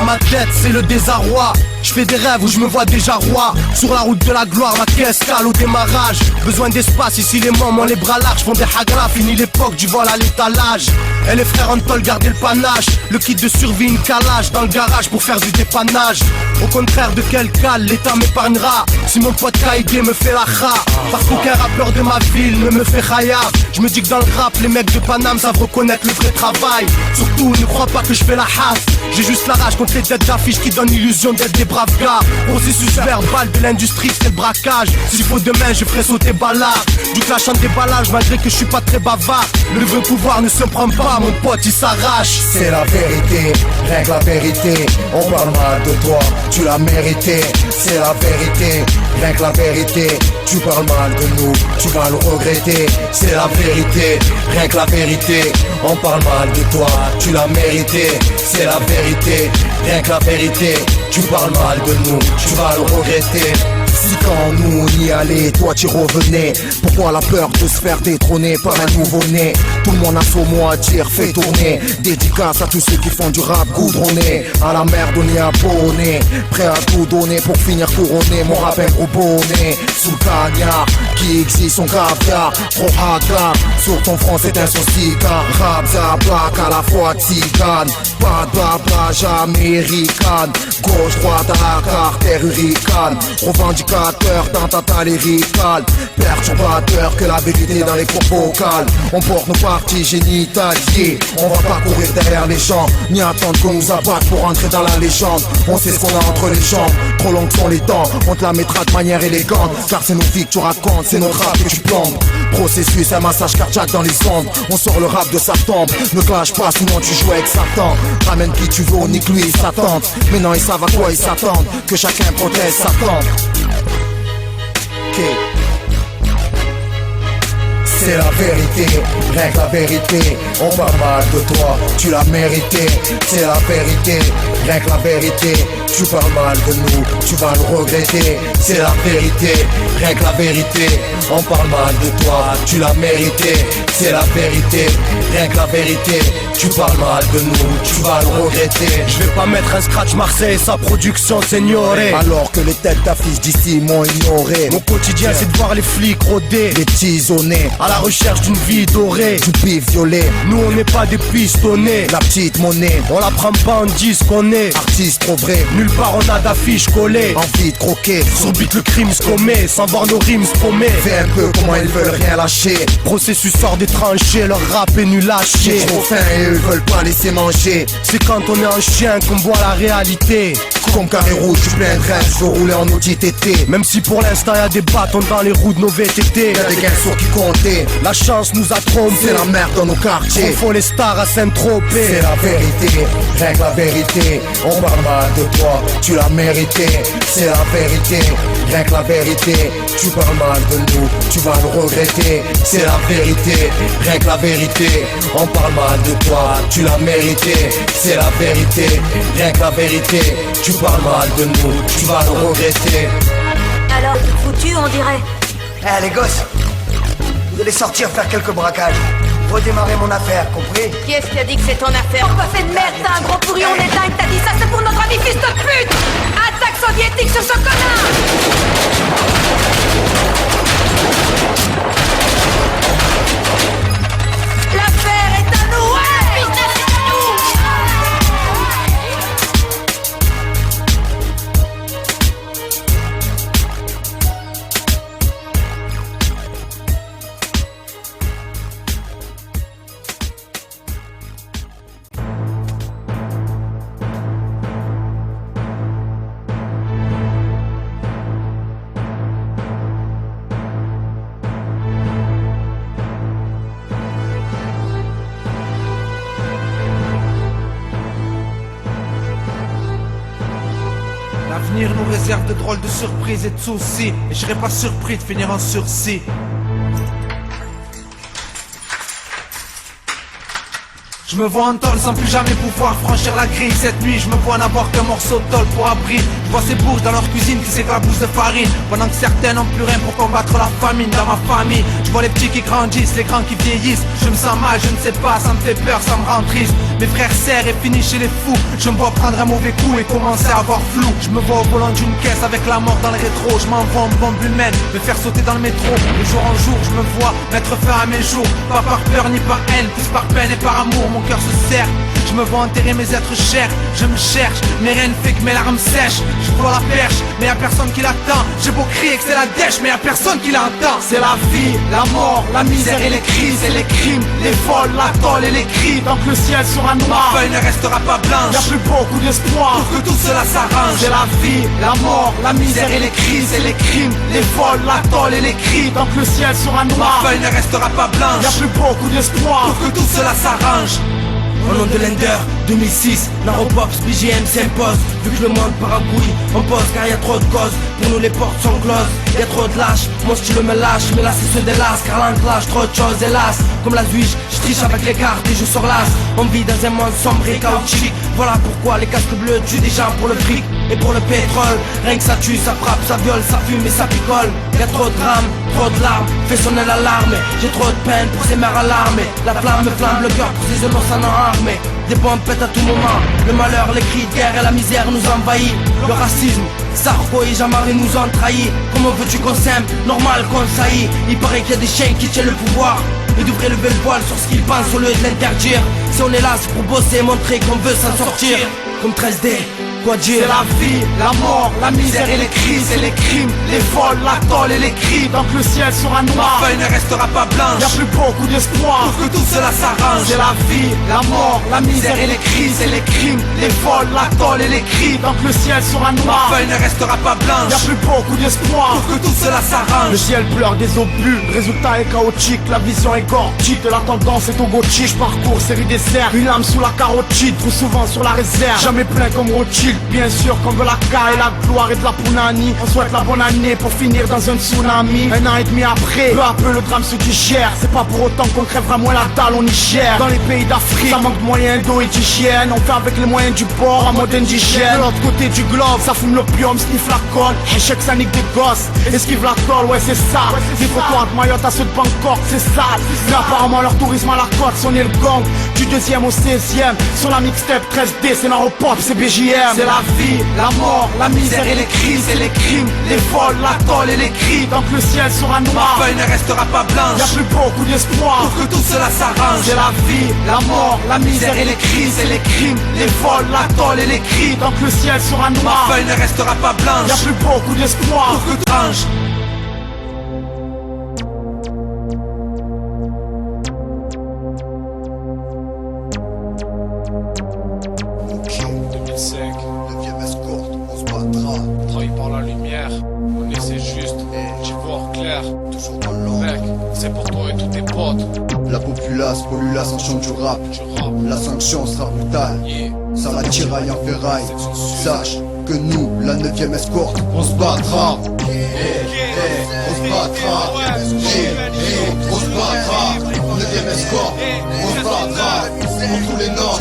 ma tête, c'est le désarroi. Je fais des rêves où je me vois déjà roi. Sur la route de la gloire, ma caisse cale au démarrage. Besoin d'espace, ici les mômes ont les bras larges. Font des hagas, fini l'époque du vol à l'étalage. Et les frères Antol gardez le panache. Le kit de survie, une calage dans le garage pour faire du dépannage. Au contraire de quel cal, l'État m'épargnera. Si mon pote Kaïdé me fait la kha. Parce qu'aucun rappeur de ma ville ne me fait khayab. Je me dis que dans le rap, les mecs de Paname savent reconnaître le vrai travail. Surtout, ne crois pas que je fais la hasse. J'ai juste la rage contre les têtes d'affiche qui donnent l'illusion d'être des braves gars. Processus verbal de l'industrie, c'est le braquage. S'il faut demain, je ferai sauter Ballard. Du clash en déballage, malgré que je suis pas très bavard. Le vrai pouvoir ne se prend pas, mon pote, il s'arrache. C'est la vérité, rien que la vérité. On parle mal de toi, tu l'as mérité. C'est la vérité, rien que la vérité. Tu parles mal de nous, tu vas le regretter. C'est la vérité, rien que la vérité. On parle mal de toi, tu l'as mérité. C'est la vérité, rien que la vérité. Tu parles mal de nous, tu vas le regretter. Si quand nous on y allait, toi tu revenais. Pourquoi la peur de se faire détrôner par un nouveau-né? Tout le monde a son mot à dire, fait tourner. Dédicace à tous ceux qui font du rap goudronné. À la merde on y a abonné. Prêt à tout donner pour finir couronné. Mon rap un gros bonnet. Sous le cagnard, qui existe son caviar. Trop haka, sur ton front c'est un cigare. Rap ça plaque à la fois tzigane. Pas de plage américaine. Gauche, droite à la carte, hurricane. Revendicateur, tentatal et rical. Perturbateur que la vérité dans les cours vocales. On porte nos parties génitaliers. On va pas courir derrière les gens, ni attendre qu'on nous abatte pour entrer dans la légende. On sait ce qu'on a entre les jambes, trop longues sont les dents. On te la mettra de manière élégante, car c'est nos vies que tu racontes, c'est notre rap que tu plombes. Processus, un massage cardiaque dans les ondes. On sort le rap de sa tombe, ne clash pas sinon tu joues avec Satan. Ramène qui tu veux, on nique lui et sa tante. Maintenant ils savent à quoi ils s'attendent, que chacun protège sa tante. Okay. C'est la vérité, rien que la vérité. On parle mal de toi, tu l'as mérité. C'est la vérité, rien que la vérité. Tu parles mal de nous, tu vas le regretter. C'est la vérité, rien que la vérité. On parle mal de toi, tu l'as mérité. C'est la vérité, rien que la vérité. Tu parles mal de nous, tu vas le regretter. Je vais pas mettre un scratch Marseille, sa production s'ignorer. Alors que les têtes d'affiche d'ici m'ont ignoré. Mon quotidien c'est de voir les flics rôder. Les petits zonés, à la recherche d'une vie dorée. du bif violet. Nous on n'est pas des pistonnés. La petite monnaie, On la prend pas, on dit ce qu'on est. artiste trop vrai. Nulle part on a d'affiches collées. Envie de croquer, Sur beat le crime se commet, sans voir nos rimes se promet. fais un peu comment ils veulent rien lâcher. Processus sort des tranchées, leur rap est nul à chier. J'ai trop faim et eux veulent pas laisser manger. C'est quand on est un chien qu'on voit la réalité. Comme carré rouge, je suis plein de rêves, je veux rouler en Audi TT. Même si pour l'instant y'a des bâtons dans les roues de nos VTT. Y'a des gains sur qui compter. La chance nous a trompés. C'est la merde dans nos quartiers. On font les stars à Saint-Tropez. C'est la vérité, rien que la vérité. On parle mal de toi, tu l'as mérité. C'est la vérité, rien que la vérité. Tu parles mal de nous, tu vas le regretter. C'est la vérité, rien que la vérité. On parle mal de toi, tu l'as mérité. C'est la vérité, rien que la vérité. Tu parles mal de nous, tu vas le regretter. Alors, foutu, on dirait. Eh les gosses, vous allez sortir faire quelques braquages. Redémarrer mon affaire, compris? Qui est-ce qui a dit que c'est ton affaire? Oh, pas fait de merde, t'as un gros pourri, on est dingue, t'as dit ça, c'est pour notre ami fils de pute! Attaque soviétique sur ce connard! L'affaire est à nous, ouais! Business est à nous! L'avenir nous réserve de drôles de surprises et de soucis. Et je serais pas surpris de finir en sursis. Je me vois en tôle sans plus jamais pouvoir franchir la grille. Cette nuit je me vois n'avoir qu'un morceau de tôle pour abri. Je vois ces bourges dans leur cuisine qui s'éclaboussent de farine, pendant que certains n'ont plus rien pour combattre la famine. Dans ma famille, je vois les petits qui grandissent, les grands qui vieillissent. Je me sens mal, je ne sais pas, ça me fait peur, ça me rend triste. Mes frères serrent et finissent chez les fous. Je me vois prendre un mauvais coup et commencer à avoir flou. Je me vois au volant d'une caisse avec la mort dans le rétro. Je m'envoie en bombe humaine, me faire sauter dans le métro. De jour en jour, je me vois mettre fin à mes jours. Pas par peur ni par haine, plus par peine et par amour. Mon cœur se serre, je me vois enterrer mes êtres chers. Je me cherche, mais rien ne fait que mes larmes sèchent. Je vois la perche, mais y'a personne qui l'attend. J'ai beau crier que c'est la dèche, mais y'a personne qui l'entend. C'est la vie, la mort, la misère et les crises et les crimes, les vols, la tôle et les cris. Tant que le ciel sera noir, ma feuille ne restera pas blanche. Y'a plus beaucoup d'espoir pour que tout cela s'arrange. C'est la vie, la mort, la misère et les crises et les crimes, les vols, la tôle et les cris. Tant que le ciel sera noir, ma feuille ne restera pas blanche. Y'a plus beaucoup d'espoir pour que tout cela s'arrange. Au nom de l'Ender, 2006, Naropops, BGM s'impose. Vu que le monde parabouille, on pose car y a trop de causes. Pour nous les portes sont closes, y a trop de lâches. Mon style me lâche, mais là c'est se délasse. Car l'enclage, trop de choses hélas. Comme la Zwitch, je triche avec les cartes et je sors l'as. On vit dans un monde sombre et chaotique. Voilà pourquoi les casques bleus tuent des gens pour le fric et pour le pétrole. Rien que ça tue, ça frappe, ça viole, ça fume et ça picole. Y a trop de drames, trop de larmes, fait sonner l'alarme. J'ai trop de peine pour ces mères alarmées. La flamme me flamme le cœur pour ces innocents armés. Des bombes pètent à tout moment. Le malheur, les cris de guerre et la misère nous envahit. Le racisme, Sarko et Jean-Marie nous ont trahis. Comment veux-tu qu'on s'aime? Normal qu'on saillit. Il paraît qu'il y a des chiens qui tiennent le pouvoir. Ils devraient lever le voile sur ce qu'ils pensent au lieu de l'interdire. Si on est là c'est pour bosser et montrer qu'on veut s'en sortir. Comme 13D, quoi dire? C'est la vie, la mort, la misère et les crises et les crimes, les vols, la tôle et les cris. Tant que le ciel sera noir, ma feuille ne restera pas blanche. Y'a plus beaucoup d'espoir pour que tout cela s'arrange. C'est la vie, la mort, la misère et les crises et les crimes, les vols, la tôle et les cris. Tant que le ciel sera noir, ma feuille ne restera pas blanche. Y'a plus beaucoup d'espoir pour que tout cela s'arrange. Le ciel pleure des obus, le résultat est chaotique. La vision est gordique, la tendance est au gothique. Je parcours série désert, une lame sous la carotide, trop souvent sur la réserve. Jamais plein comme Rothschild, bien sûr qu'on veut la caille, la gloire et de la punani. On souhaite la bonne année pour finir dans un tsunami. Un an et demi après, peu à peu le drame se digère. C'est pas pour autant qu'on crèvera moins la dalle, on y gère. Dans les pays d'Afrique, ça manque de moyens d'eau et d'hygiène. On fait avec les moyens du bord en mode indigène. De l'autre côté du globe, ça fume l'opium, sniff la colle. Échec, ça nique des gosses, esquive la colle, ouais c'est ça. Des photos entre Mayotte à ceux de Bangkok, c'est sale. Mais apparemment leur tourisme à la côte, sonner le gong. Du 2e au 16e, sur la mixtape 13D, c'est Naropop, c'est BJM. C'est la vie, la mort, la misère et les crises et les crimes, les vols, la tôle et les cris. Tant que le ciel sera noir, ma feuille ne restera pas blanche. Y'a plus beaucoup d'espoir pour que tout cela s'arrange. C'est la vie, la mort, la misère et les crises et les crimes, les vols, la tôle et les cris. Tant que le ciel sera noir, ma feuille ne restera pas blanche. Y'a plus beaucoup d'espoir pour que tout change. La populace pollue l'ascension du rap. La sanction sera brutale. Ça la tiraille en ferraille. Sache que nous, la 9ème escorte, on se battra. On se battra. On se battra. 9ème escorte, on se battra. Pour tous les noms,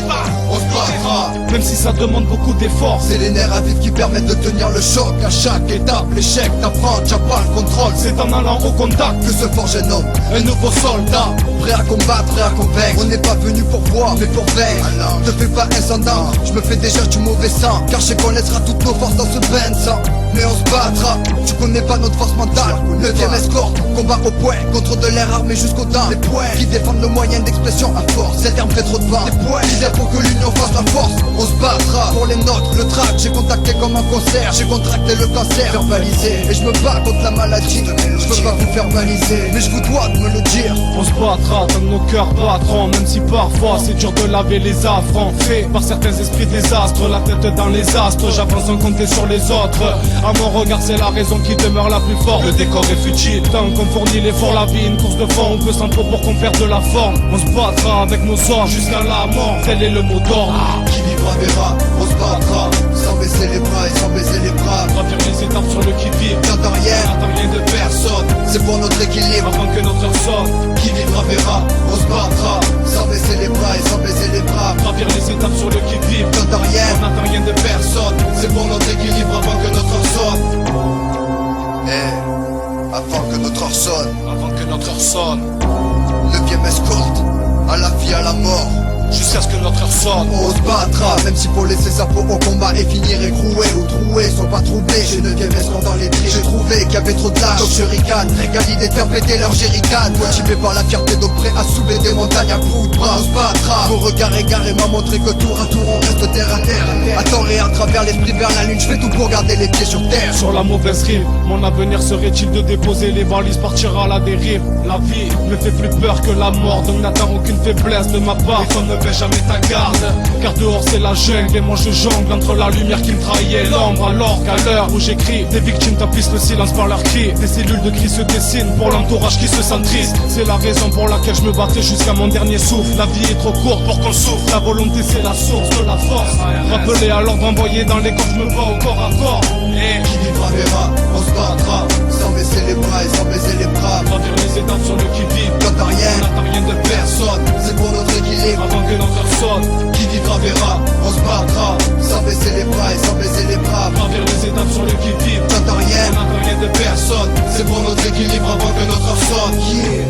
on se battra. Même si ça demande beaucoup d'efforts, c'est les nerfs à vif qui permettent de tenir le choc. À chaque étape, l'échec t'apprend, t'as pas le contrôle. c'est en allant au contact Que se forge un homme, un nouveau soldat. Prêt à combattre, prêt à convaincre. On n'est pas venu pour voir, mais pour vaincre. Ne fais pas incendant, je me fais déjà du mauvais sang. Car je sais qu'on laissera toutes nos forces dans ce bain de sang. Mais on se battra, tu connais pas notre force mentale. 9ème escorte, combat au poing. Contre de l'air armé jusqu'aux dents. Les poings qui défendent le moyen d'expression à force. Cet terme fait trop de vent. Les poings qui aident pour que l'union fasse la force. On se battra pour les nôtres, le track. J'ai contacté comme un concert, j'ai contracté le cancer. Verbalisé, et je me bats contre la maladie. Je peux pas vous verbaliser, mais je vous dois de me le dire. On se battra tant que nos cœurs battront. Même si parfois c'est dur de laver les affronts. Fait par certains esprits désastres, la tête dans les astres. J'avance sans compter sur les autres. À mon regard c'est la raison qui demeure la plus forte. Le décor est futile, tant qu'on fournit l'effort. La vie une course de fond, on peut s'en trop pour qu'on perde de la forme. On se battra avec nos hommes jusqu'à la mort. Tel est le mot d'ordre. Qui vivra verra, on se battra. Sans baisser les bras et sans baiser les bras. Gravir les étapes sur le qui-vive. J'entends rien, N'attends rien de personne c'est pour notre équilibre. avant que notre heure sonne. Qui vivra verra, on se battra. Sans baisser les bras et sans baiser les bras. Gravir les étapes sur le qui-vive. T'entends rien, on n'attend rien de personne. c'est pour notre équilibre avant que notre heure sonne. Avant que notre heure sonne. Avant que notre heure sonne. Le vieux m'escorte, à la vie, à la mort. Jusqu'à ce que notre heure sonne. On se battra, même si faut laisser sa peau au combat et finir écroué ou troué, sont pas troublés. J'ai 9ème escorte dans les tris. J'ai trouvé qu'il y avait trop de lâches, donc je ricane. Régal l'idée de faire péter leur jerrycan. Motivé par la fierté, donc prêt à soulever des montagnes à bout de bras. On se battra, mon regard égaré m'a montré que tour à tour on reste terre à terre. À tort et à travers l'esprit vers la lune, je fais tout pour garder les pieds sur terre. Sur la mauvaise rive, mon avenir serait-il de déposer les valises, partir à la dérive. La vie me fait plus peur que la mort, donc n'attends aucune faiblesse de ma part. Et ne baisse jamais ta garde, car dehors c'est la jungle et moi je jongle entre la lumière qui me trahit et l'ombre. Alors qu'à l'heure où j'écris, des victimes tapissent le silence par leurs cris. Des cellules de cris se dessinent pour l'entourage qui se sent triste. C'est la raison pour laquelle je me battais jusqu'à mon dernier souffle. La vie est trop courte pour qu'on souffre, la volonté c'est la source de la force. Rappelé à l'ordre envoyé dans les corps, je me bats au corps à corps. Et qui vivra verra, on se battra, sans baisser les bras et sans baiser les bras. Gravir les étapes sur le qui-vive. T'entends rien, on n'attend rien de personne. c'est pour notre équilibre. Avant que notre heure sonne. Qui vivra verra, on se battra, sans baisser les bras et sans baiser les bras. Gravir les étapes sur le qui-vive. T'entends rien, on n'attend rien de personne. c'est pour notre équilibre avant que notre heure sonne. Yeah,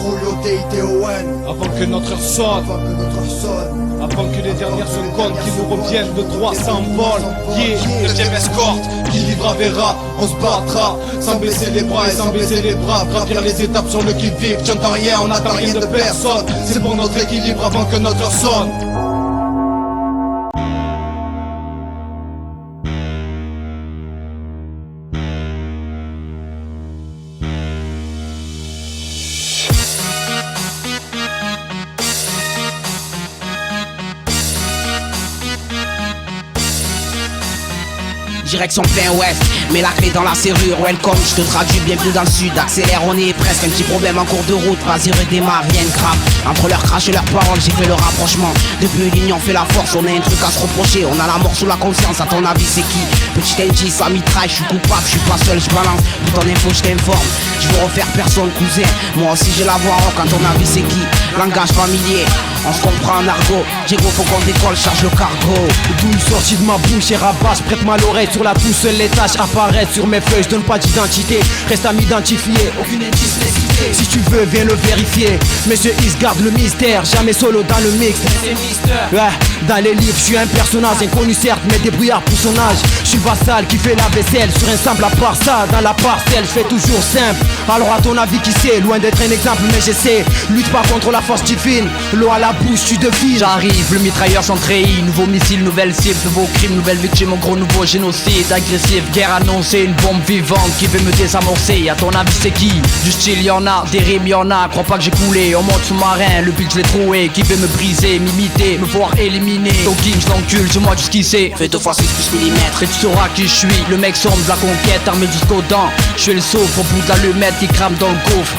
Julio T.I.T.O.N. Avant que notre heure sonne. Avant que notre heure sonne. Avant que les dernières secondes qui nous reviennent de droit s'envolent. Yeah, Le diable escorte, qui vivra verra, on se battra, sans baisser les bras et sans baiser les bras. Gravir les étapes sur le qui-vive, t'entends rien, on n'attend rien de personne. C'est pour notre équilibre avant que notre heure sonne. Direction plein ouest, mets la clé dans la serrure. Welcome, je te traduis, bienvenue dans le sud. Accélère, on y est presque, un petit problème en cours de route. Vas-y, redémarre, rien de grave. Entre leur crash et leurs paroles, j'ai fait le rapprochement. Depuis l'union fait la force, on a un truc à se reprocher. On a la mort sous la conscience, à ton avis c'est qui? Petit NG, ça mitraille, je suis coupable, je suis pas seul, je balance. Pour ton info, je t'informe, je veux refaire personne, cousin. Moi aussi j'ai la voix rock, à ton avis c'est qui? Langage familier, on se comprend en argot. Diego, faut qu'on décolle, charge le cargo. D'où sorti de ma bouche et rabasse, prête-moi l'oreille sur la pouce, seules les tâches apparaissent sur mes feuilles, je donne pas d'identité, reste à m'identifier, aucune indice n'est cité. Si tu veux, viens le vérifier, Monsieur Is garde le mystère, jamais solo dans le mix. Ouais, dans les livres, je suis un personnage inconnu certes, mais débrouillard pour son âge. Je suis vassal qui fait la vaisselle sur un simple à part ça, dans la parcelle, je fais toujours simple. Alors à ton avis qui c'est, loin d'être un exemple mais j'essaie. Lutte pas contre la force divine, l'eau à la bouche, tu devines. J'arrive, le mitrailleur sans treillis, nouveau missile, nouvelle cible, nouveau crime, nouvelle victime, mon gros nouveau génocide agressif, guerre annoncée, une bombe vivante qui veut me désamorcer. À ton avis c'est qui? Du style y'en a, des rimes y'en a, crois pas que j'ai coulé en mode sous-marin, le but je l'ai troué, qui veut me briser, m'imiter, me voir éliminer. Ton king je l'encule, dis-moi tout ce qui c'est. Fais 2 fois 6 plus millimètres. Et tu sauras qui je suis, le mec sombre de la conquête, armé jusqu'aux dents. Je suis le sauf au bout de l'allumette qui crame dans le gouffre.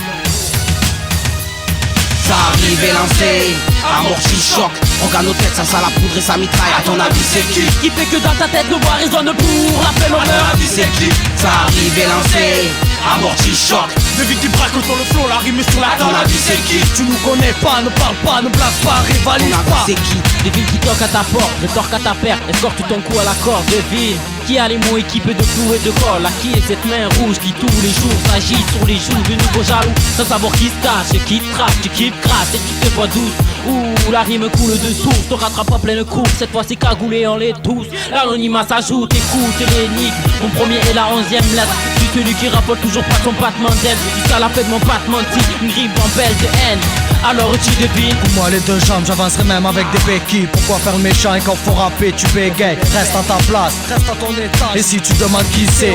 Ça arrive et lancé, amorti choc. Regarde nos têtes, ça sent la poudre et ça mitraille. À ton avis c'est qui fait que dans ta tête le voix résonne pour l'appel au À ton avis c'est qui? Ça arrive et lancé, amorti choc. des victimes braquent sur le flot, la rime est sur la À ton avis c'est qui? Tu nous connais pas, ne parle pas, ne blague pas, rivalise Ton avis pas. c'est qui? Des villes qui toquent à ta porte, le torque à ta perte, escorte ton cou à la corde de ville. Qui a les mots équipés de clous et de colle? À qui est cette main rouge qui tous les jours s'agit sur les joues de nouveaux jaloux? Sans savoir qui se cache, qui te trappe, qui te crasse et qui te voit douce. Ouh, la rime coule de source, te rattrape à pleine course. Cette fois c'est cagoulé, on les tous. L'anonymat s'ajoute, écoute l'énigme. Mon premier et la 11e lettre. Je suis celui qui raffole toujours pas son battement d'aile. Jusqu'à la fin de mon battement de tic, une griffe en belle de haine. Alors tu devines. Pour moi les 2 jambes, j'avancerai même avec des béquilles. Pourquoi faire le méchant et quand faut rapper tu bégayes? Reste à ta place, reste à ton étage. Et si tu demandes qui c'est,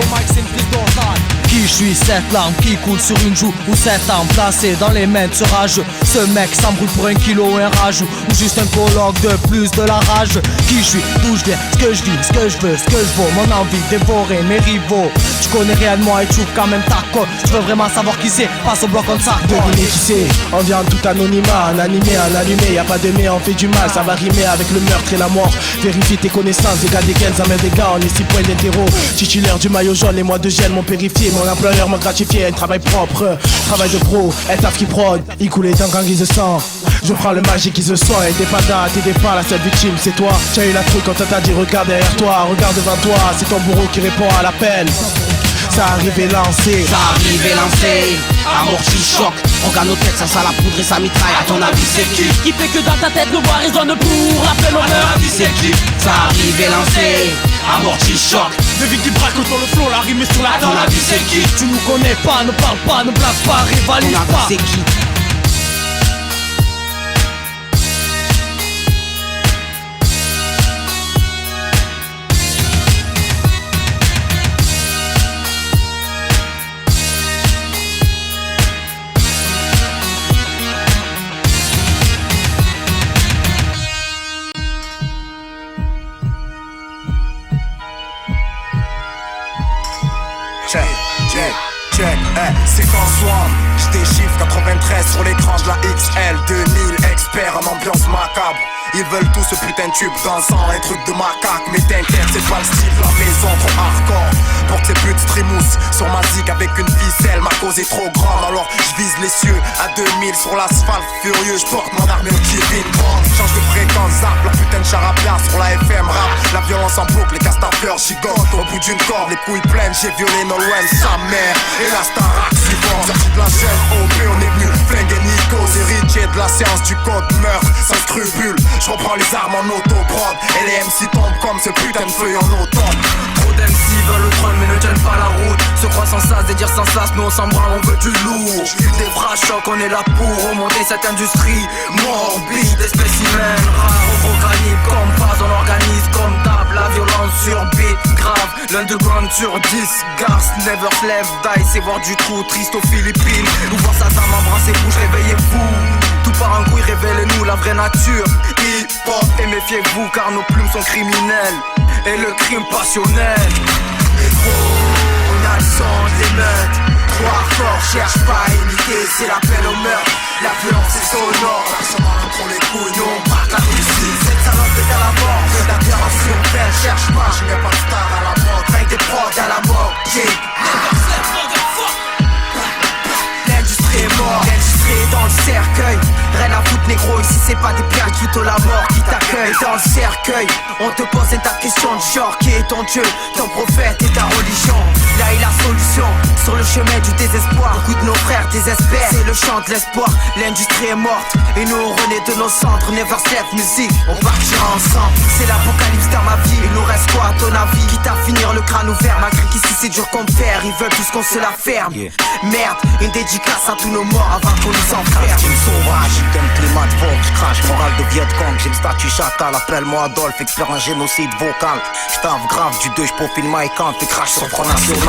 qui je suis, cette larme qui coule sur une joue ou cette arme placée dans les mains de ce rageux. Ce mec s'embrouille pour 1 kilo, un rajout ou juste un colloque de plus de la rage. Qui je suis, d'où je viens, ce que je vis, ce que je veux, ce que je vaux. Mon envie de dévorer mes rivaux. Tu connais rien de moi et tu ouvres quand même ta cote. Tu veux vraiment savoir qui c'est, passe au bloc comme ça. Devinez qui c'est, on vient de tout anonymat. Un animé, un allumé, y'a pas d'aimer, on fait du mal. Ça va rimer avec le meurtre et la mort. Vérifie tes connaissances, des gars des gains, ça met des gars. On est 6 points d'interro. Titulaire du maillot jaune, les mois de gel m'ont périfié. Mon employeur m'a gratifié, un travail propre, travail de pro, un taf qui prod. Il coulait dans gang se sang. Je prends le magie qui se soigne. T'es pas là, t'étais pas la seule victime, c'est toi. Tu as eu la trouille quand on t'a dit regarde derrière toi, regarde devant toi. C'est ton bourreau qui répond à l'appel. Ça arrive et lancé. Ça arrive et lancé. Amour qui choque. Regarde nos têtes, ça sent la poudre et ça mitraille. À ton avis c'est qui fait que dans ta tête nos voix résonnent pour l'appel au meurtre? À ton avis c'est qui? Ça arrive et lancé. Amour qui choque. De vie qui braque sur le flot, la rime est sur la À ton avis c'est qui? Tu nous connais pas, ne parle pas, ne blague pas, rivalise pas. À ton avis c'est qui? Check, séquence one. J'déchiffre chiffres 93 sur l'écran de la XL 2000 experts en ambiance macabre. Ils veulent tous ce putain de tube dansant, un truc de macaque. Mais t'inquiète, c'est pas le style de la maison, trop hardcore. Porte ces petites trimousse sur ma zig avec une ficelle. Ma cause est trop grande, alors j'vise les cieux. À 2000 sur l'asphalte furieux, j'porte mon arme qui vit une bande. Change de fréquence, zap, leur putain de charabia sur la FM rap. La violence en boucle, les castafleurs gigantes. Au bout d'une corde, les couilles pleines, j'ai violé Nolwenn, sa mère. Et la Starac suivante, sorti de la chaîne OP, on est venu flinguer Nico. Héritier de la science du code meurtre, sans scrupule. Je reprends les armes en autoprod. Et les MC tombent comme ce putain de feuille en automne. Trop d'MC veulent le trône mais ne tiennent pas la route. Se croient sans sas, des dire sans sas, nous on s'en branle, on veut du lourd. Des bras chocs, on est là pour remonter cette industrie morbide. Des spécimens rares, au gros calibre. Comme pas, on organise comme d'hab. La violence sur beat, grave. L'underground sur 10, garce, never slave, die. C'est voir du trou, triste aux Philippines. Nous voir sa dame embrasser bouche, réveillez-vous. Tout par un coup, révèle-nous la vraie nature. Hip-hop, et méfiez-vous car nos plumes sont criminelles. Et le crime passionnel. Mais gros, on a le sang de l'émeute. Trop hardcore, cherche pas à imiter, c'est l'appel au meurtre. La violence est sonore, la semence entre les couilles, nous on braque la justice. Cette salope est à la mort, la violence urbaine, cherche pas, je n'ai pas de star à la mode. Avec des prods à la mort, l'industrie est morte, l'industrie est dans le cercueil. Rien à foutre négro, ici c'est pas des pierres qui la mort qui t'accueille. Dans le cercueil, on te pose ta question de genre. Qui est ton Dieu, ton prophète et ta religion? Là est la solution, sur le chemin du désespoir. Beaucoup de nos frères désespèrent, c'est le chant de l'espoir. L'industrie est morte, et nous on renaît de nos cendres. Never Slave Music, on partira ensemble. C'est l'apocalypse dans ma vie, il nous reste quoi à ton avis? Quitte à finir le crâne ouvert, malgré qu'ici c'est dur qu'on perd. Ils veulent tous qu'on se la ferme. Merde, une dédicace à tous nos morts avant qu'on nous enferme. Team sauvage, j'ai un climat de vogue, j'crache moral de Viet Cong. J'ai le statut chacal, appelle-moi Adolphe, expert en génocide vocal. J'tave grave du 2, j'profile my camp, et crache sur Front National.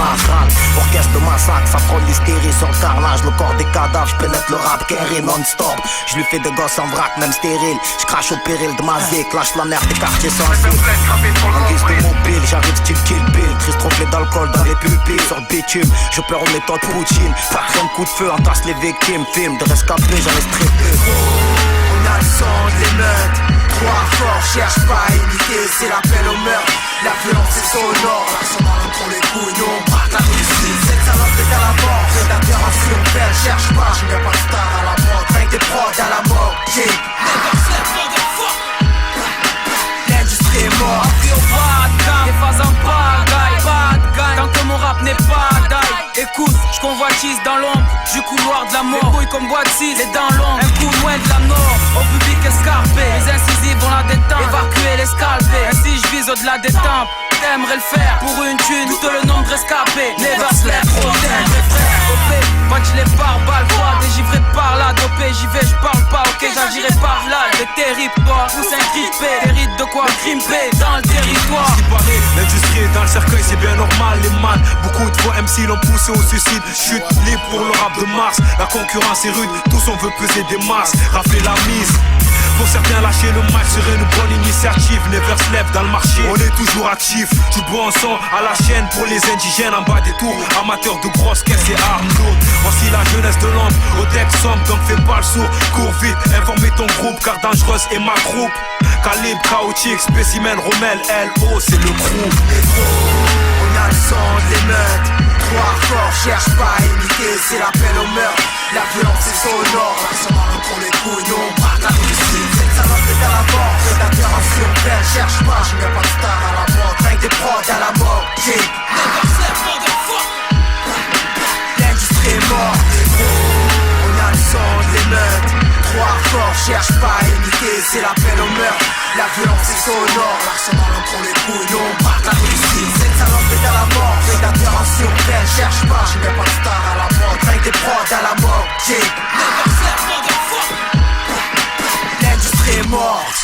Orchestre de massacre, ça prend l'hystérie sur le carnage. Le corps des cadavres, j'pénètre le rap carré non-stop. J'lui fais des gosses en vrac, même stérile. J'crache au péril de ma zik, lâche la merde des quartiers sensibles. En guise de mobile, j'arrive style Kill Bill. Triste reflet d'alcool dans les pupilles. Sur le bitume, je perds en méthode Poutine. Quatrième coup de feu, entasse les victimes. Film de rescapés, j'en ai strippé. On a le sang de l'émeute. Trop hardcore, cherche pas à imiter, c'est l'appel au meurtre. La violence est sonore, la semence entre les couilles, nous on braque la justice. Cette salope est à la mort, la violence urbaine, cherche pas, je n'ai pas de star à la mode. Avec des prods à la mort, l'industrie est morte. Appris au bad gang, des phases en pagaille, bad gang. Tant que mon rap n'est pas d'ail. Écoute, je convoitise dans l'ombre du couloir de la mort. Les couilles comme boîte 6, les dents longues. Un coup loin de la nord, au public escarpé. Les incisives vont la détente, évacuer les scalpés. Ainsi je vise au-delà des tempes. T'aimerais le faire pour une thune, tout le nombre rescapé. Never slap, trop mes frères. OP, quand je les pare, balle froide. Dégivré par là, dopé, j'y vais, j'parle pas, ok, j'agirai par là. Le terrible, toi, pousse un grippé. Hérite de quoi grimper dans le territoire. Ce qui paraît, l'industrie est dans le cercueil, c'est bien normal, les man. Beaucoup de fois MC l'ont poussé au suicide. Chute libre pour le rap de Mars. La concurrence est rude, tous on veut peser des masses. Rafler la mise. Pour certains lâcher le match serait une bonne initiative. Never slave dans le marché, on est toujours actif. Du bon son à la chaîne pour les indigènes en bas des tours. Amateurs de grosses caisses et armes lourdes. Voici la jeunesse de l'ombre, au deck sombre donc fais pas le sourd. Cours vite, informez ton groupe car dangereuse est ma troupe. Calibre, chaotique, spécimen, Rommel, L.O. c'est le crew. On a le sang de l'émeute. Trop hardcore, cherche pas à imiter, c'est l'appel au meurtre. La violence est sonore, harcèlement entre les couilles, nous on braque la Russie. Cette salope est à la mort, prédateur en surveille, cherche pas, je mets pas de star à la mode, avec des prods à la mort, l'industrie est morte, on a le sang de l'émeute. Trop hardcore, cherche pas à imiter, c'est l'appel au meurtre. La violence est sonore, harcèlement entre les couilles, nous on braque la Russie. Cette salope est à la mort, prédateur en surveille, cherche pas, je mets pas de star à la mode, avec des prods à la mort, l'industrie est morte.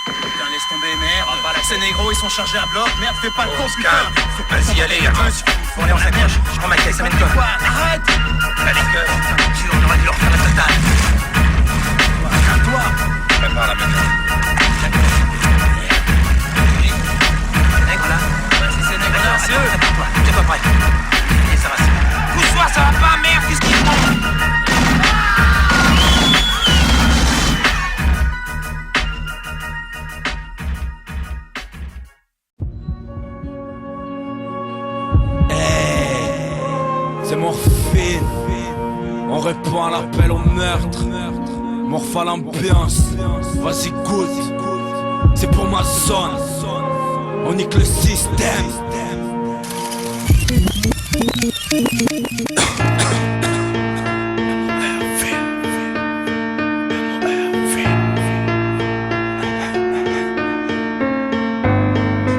Putain, laisse tomber, merde. Ces négros, ils sont chargés à bloc. Merde, fais pas le con, putain. Vas-y, allez, faut aller en sacoche. Je prends ma caisse, ça mène quoi. Arrête. Allez, on aurait dû leur faire la totale. Toi, prépare la méthode. Nègre là. C'est ces nègres là, c'est eux. T'es pas prêt. Et ça va. Pousse-toi, ça va pas, merde, qu'est-ce qu'ils font? C'est morphine, on répond à l'appel au meurtre. Morphe à l'ambiance, vas-y goûte. C'est pour ma zone, on nique le système.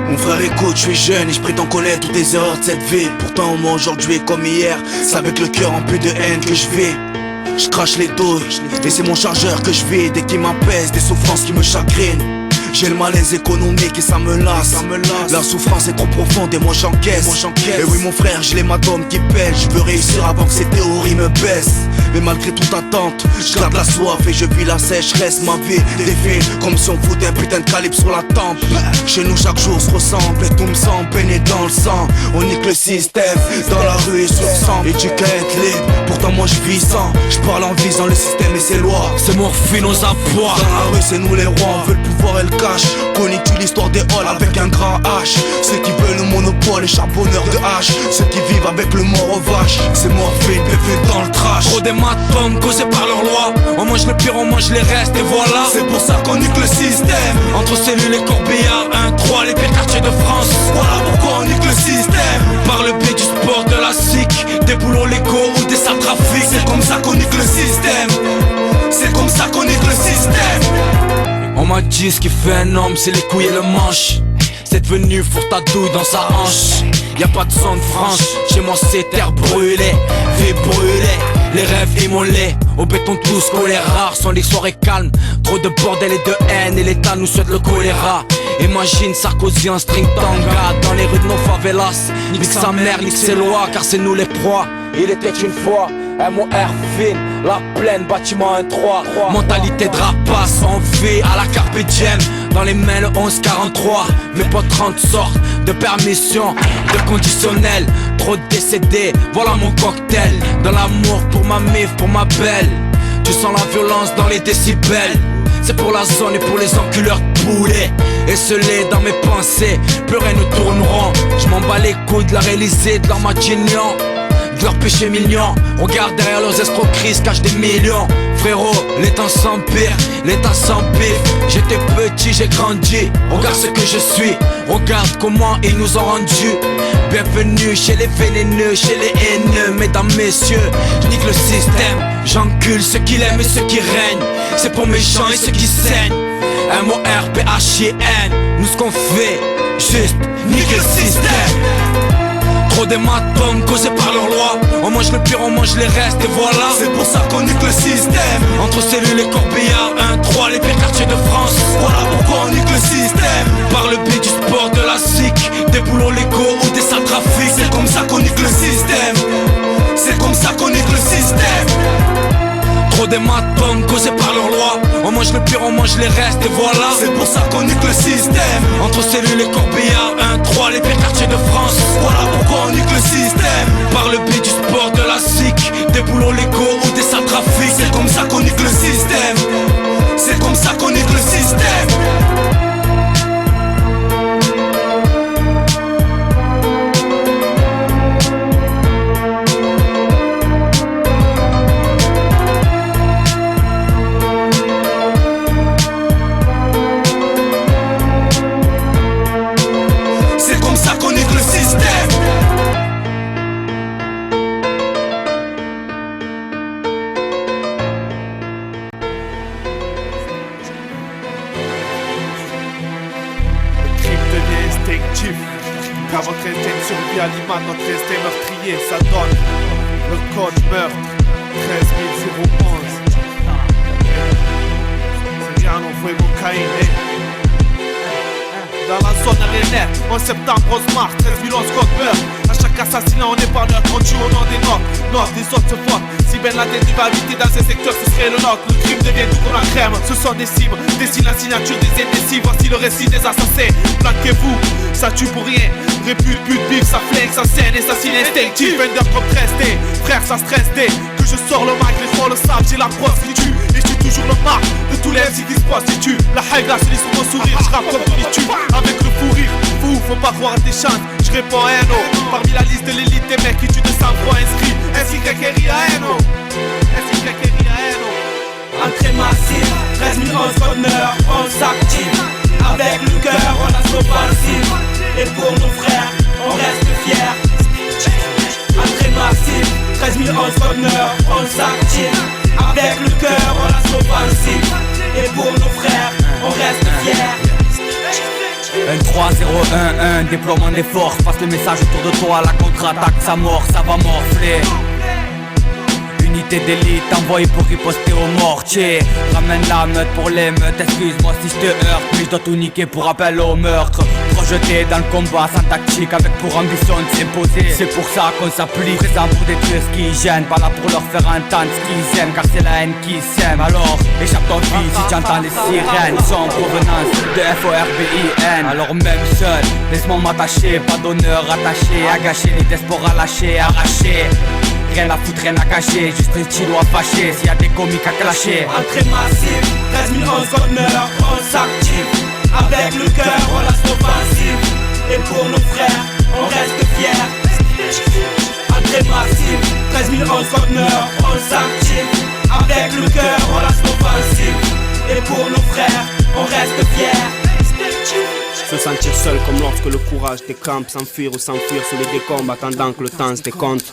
Mon frère écoute, je suis jeune et je prétends connaître toutes les erreurs de cette vie. Pourtant moi aujourd'hui comme hier, c'est avec le cœur empli de haine que je vis. Je crache les douilles et c'est mon chargeur que je vis. Dès qu'il m'apaise, des souffrances qui me chagrinent. J'ai le malaise économique et ça me lasse. La souffrance est trop profonde et moi j'encaisse. Et oui mon frère, j'ai les matomes qui pèlent. Je veux réussir avant que ces théories me baissent. Mais malgré toute attente, je garde la soif et je vis la sécheresse. Ma vie défile comme si on foutait un putain de calibre sur la tempe. Chez nous chaque jour se ressemble et tout me semble baigné dans le sang. On nique le système, dans la rue et sur sang. Et tu qu'à être libre, pourtant moi je vis sans. Je parle en visant le système et ses lois. C'est morphine aux abois. Dans la rue c'est nous les rois, on veut le pouvoir et le cash. Connais-tu l'histoire des halls avec un grand H? Ceux qui veulent le monopole, les charbonneurs de hache. Ceux qui vivent avec le mort aux vaches. C'est morphine, bébé dans le trash. Trop d'hématomes causés par leur loi. On mange le pire, on mange les restes et voilà. C'est pour ça qu'on nique le système. Entre cellules et corbillards, 1-3, les pires quartiers de France. Voilà pourquoi on nique le système. Par le biais du sport, de la SIC, des boulots légaux ou des sales trafics. C'est comme ça qu'on nique le système. C'est comme ça qu'on nique le système. On m'a dit ce qui fait un homme, c'est les couilles et le manche. C'est devenu fourre ta douille dans sa hanche. Y'a pas de son de franche, chez moi c'est terre brûlée, vie brûlée, les rêves immolés, au béton tous collés rares, sont les soirées calmes. Trop de bordel et de haine et l'État nous souhaite le choléra. Imagine Sarkozy en string tanga dans les rues de nos favelas. Nique sa mère, nique ses lois, car c'est nous les proies. Il était une fois MOR fine, la plaine, bâtiment 1-3. Mentalité de rapace, on vit à la carpe diem. Dans les mains le 11-43. Mes potes 30 sortent de permission, de conditionnel. Trop de décédés, voilà mon cocktail. De l'amour pour ma mif, pour ma belle. Tu sens la violence dans les décibels. C'est pour la zone et pour les enculeurs de poulet. Esselés dans mes pensées, plus rien ne tourneront. Je m'en bats les couilles de la réaliser, de leur matignon, de leurs péchés mignons. Regarde derrière leurs escroqueries se cachent des millions. Frérot, les temps s'empirent, l'état s'empire. J'étais petit, j'ai grandi. Regarde ce que je suis, regarde comment ils nous ont rendus. Bienvenue chez les vénéneux, chez les haineux. Mesdames, messieurs, je nique le système. J'encule ceux qui l'aiment et ceux qui règnent. C'est pour mes gens et ceux qui saignent. MORPHIN. Nous ce qu'on fait, juste nique le système. Trop d'hématomes causés par leur loi. On mange le pire, on mange les restes et voilà. C'est pour ça qu'on nique le système. Entre cellules et corbillards, 1-3, les pires quartiers de France. Voilà pourquoi on nique le système. Par le biais du sport, de la SIC, des boulots légaux ou des sales trafics. C'est comme ça qu'on nique le système. C'est comme ça qu'on nique le système. Trop d'hématomes causés par leur loi. On mange le pire, on mange les restes et voilà. C'est pour ça qu'on nique le système. Entre cellules et corbillards, 1-3, les pires quartiers de France. Voilà pourquoi on nique le système. Par le biais du sport, de la SIC, des boulots légaux ou des sales trafics. C'est comme ça qu'on nique le système. C'est comme ça qu'on nique le système. votre instinct de survie alimente notre instinct meurtrier. Ça donne le code meurtre 13011. C'est rien, on voit mon caïn. Dans la zone arénée, en septembre, Rosemar, 13 011 code meurtre. À chaque assassinat, on est pas neutre, on tue au nom des nôtres. Nord des autres se foutent. Si Ben Laden va habiter dans ces secteurs, ce serait le nôtre. Le crime devient tout comme la crème. Ce sont des cibles, dessinent la signature des indécis. Voici le récit des assassins. Planquez-vous, ça tue pour rien. Répute, but, bif, ça flingue, ça scène, assassin instinctif. Vendeur comme 13D, frère, ça stresse dès que je sors le mic, les fois le savent, j'ai la brosse qui tue. Et je suis toujours le marque de tous les MC qui se prostituent. La high glace, se lit sur mon sourire, je rappe comme Tony tue. Avec le fou rire, fou, faut pas croire à tes chantes. Je réponds à NO, parmi la liste de l'élite des mecs qui tuent de sang-froid inscrits. SYRIANO, SYRIANO. Entrée massive, 13 011 code meurtre, on s'active. Avec le cœur, on a l'offensive. Et pour nos frères, on reste fiers. Entrée massive, 13 011 code meurtre, on s'active. Avec le cœur, on a l'offensive. Et pour nos frères, on reste fiers. 1-3-0-1-1, déploiement des forces, passe le message autour de toi, la contre-attaque, ça mord, ça va morfler. Unité d'élite envoyée pour riposter au mortier. Ramène la meute pour l'émeute, excuse-moi si je te heurte, mais je dois tout niquer pour appel au meurtre. Projeté dans le combat sans tactique, avec pour ambition de s'imposer. C'est pour ça qu'on s'applique, présent pour détruire ce qui gêne, pas là pour leur faire entendre ce qu'ils aiment, car c'est la haine qui s'aime. Alors échappe ton vie si tu entends les sirènes, sans provenance de FORBIN. Alors même seul, laisse-moi m'attacher, pas d'honneur attaché, à gâcher les diasporas lâchés, arrachés. Rien à foutre, rien à cacher, juste un stylo à fâcher s'il y a des comiques à clasher. Entrée massive, 13 011 code meurtre, on s'active. Avec le cœur, on lance l'offensive. Et pour nos frères, on reste fiers. Entrée massive, 13 011 code meurtre, on s'active. Avec le cœur, on lance l'offensive. Et pour nos frères, on reste fiers. Se sentir seul comme lorsque le courage décampe, s'enfuir ou s'enfuir sous les décombres, attendant que le temps se décompte.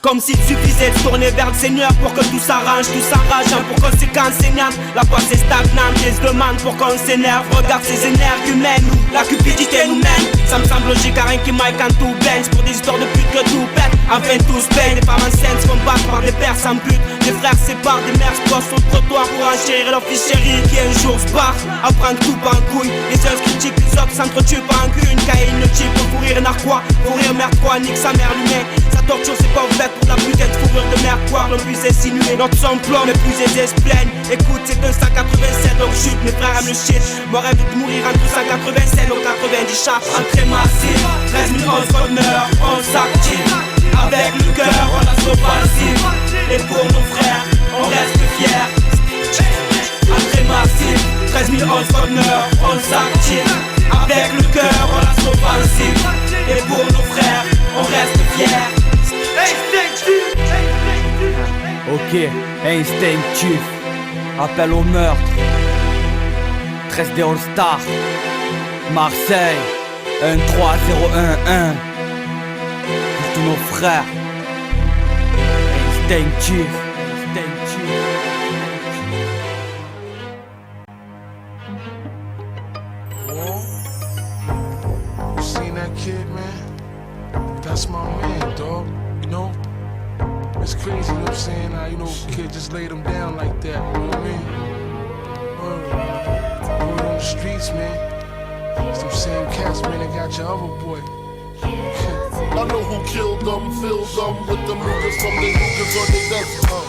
Comme s'il suffisait de tourner vers le Seigneur pour que tout s'arrange, tout s'enrage, pour conséquence saignante. La voix c'est stagnante et se demande pour qu'on s'énerve. Regarde ces énergumènes où la cupidité nous mène. Ça me semble logique à rien qui m'aille quand tout bench. Pour des histoires de pute que tout pète. Enfin tous peignent, les femmes enceintes se font battre par des pères sans but. Des frères séparent, des mères se posent sur le trottoir pour enchérir leur fils chéri qui un jour se barre, à prendre tout par un couille. Les uns se critiquent, les autres s'entretuent par un cul. Une caïne le type pour pourrir narquois, pourrir merde quoi, nique sa mère l'humain. Sa torture c'est pas ouverte pour la putain de fourrure de merde quoi. L'on puisse insinuer notre son plomb, mais plus aisés se plaignent. Écoute c'est 287 donc chute, mes frères aiment le shit. Moi rêve de mourir entre 187 donc 90 chats. Entrée massive, 13 011 code meurtre, on s'active. Avec le cœur, on lance l'offensive. Et pour nos frères, on reste fiers. Entrée massive, 13 011 code meurtre, on s'active. Avec le cœur, on lance l'offensive. Et pour nos frères, on reste fiers. Ok, instinctif, appel au meurtre. 13D All Star, Marseille, 1-3-0-1-1. Pour tous nos frères, instinctif, instinctif. You seen that kid, man? That's my man, dog. You know? It's crazy, you know what I'm saying? How, you know, kid just laid him down like that, you know what I mean? Word on the streets, man. Some same cats, man, that got your other boy. I know who killed them, filled them with the niggas from the hookahs on their desktop.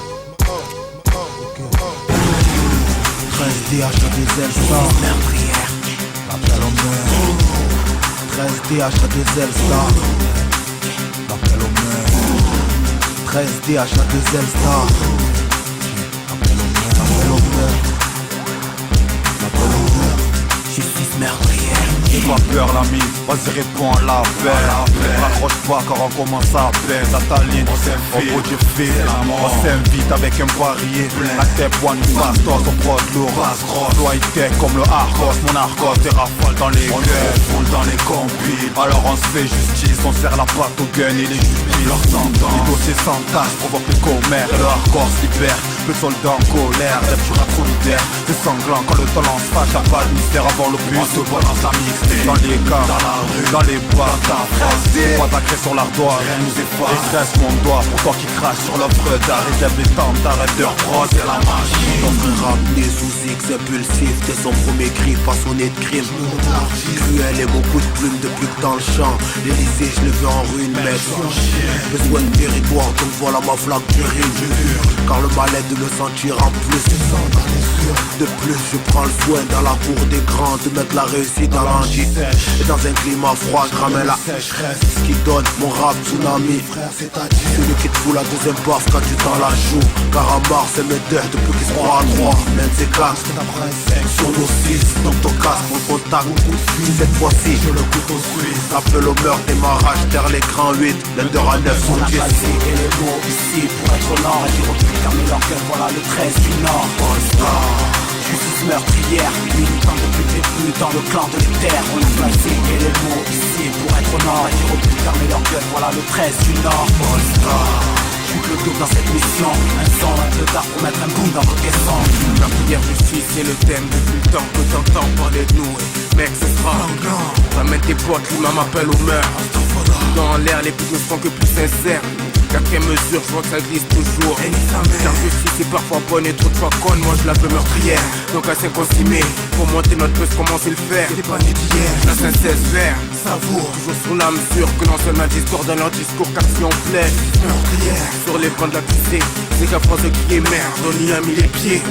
13 DH des L-Star, l'appel au meurtre. 13 DH des L-Star, l'appel au meurtre. 13 DH des L-Star, l'appel au meurtre. L'appel au meurtre. Justice meurtrière. J'ai pas peur l'ami, vas-y réponds à l'appel. Raccroche pas car on commence à peine. Ça t'aligne, on produit fil. On s'invite avec un poirier. La tête one passe, toi son prod lourd. Toi il tech comme le Argos, mon Argos et rafale dans les gueules. Foule dans les compiles. Alors on se fait justice, on serre la patte au gun et les justices. Leur s'entend, les dossiers s'entassent, provoquent le commère. Le Argos libère. peu soldats en colère, rêve du rap solidaire. C'est sanglant quand le talent se fâche, y'a pas de mystère avant le bus. On se balance la mixtape, dans les cars, dans la rue, dans les bars, ta phrase. C'est pas d'acré sur l'ardoise, rien nous efface. Et je reste mon doigt pour toi qui crache sur l'offre d'art. Réserve les temps, t'arrêtes de reprendre, c'est la magie. Notre rap né sous X impulsif, dès son premier cri façonné de crime. Cruel et beaucoup de plumes depuis que dans le champ. L'Élysée je le veux en ruine mec. Besoin de territoire donc voilà ma flaque de rime. Car le mal est de me sentir en plus. De plus je prends le soin dans la cour des grands de mettre la réussite dans l'angie. Et dans un climat froid je ramène la sécheresse. Ce qui donne mon rap tsunami. Celui qui te fout la deuxième baffe quand tu t'en la joues. Car à Mars c'est mes deux depuis qu'ils se croient à droit. Même ces classes sur nos six. Donc ton casque pour le contact. Cette fois-ci je le couteau suisse. Appel au meurtre, démarrage, terre l'écran 8. L'ender à 9 sur 10. Et les mots ici pour être au nord. Et dire aux trucs fermer leur gueule, voilà le 13 du nord. Justice meurtrière, militant depuis le début dans le clan de l'éther. On a placé et les mots ici pour être au nord. Et dire aux trucs fermer leur gueule, voilà le 13 du nord. J'ouvre le dos dans cette mission. Un son, un peu tard pour mettre un boom dans vos caissons. La prière du fils c'est le thème depuis le temps que t'entends parler de nous. Mec ce sera ramène tes potes, l'imam m'appelle au meurtre. Dans l'air les putes ne seront que plus sincères. Quatrième mesure, je vois que ça glisse toujours. Car justice c'est parfois bonne et trop de fois conne. Moi je la veux meurtrière. Donc à 56 mai, pour monter notre buzz, comment c'est le faire. C'est pas né d'hier, la synthèse vert. Savoure, toujours sur la mesure que non seulement discorde dans leur discours. Car si on plaît, meurtrière. Sur les bancs de la piscine, c'est qu'à France qui est merde, on y a mis les pieds.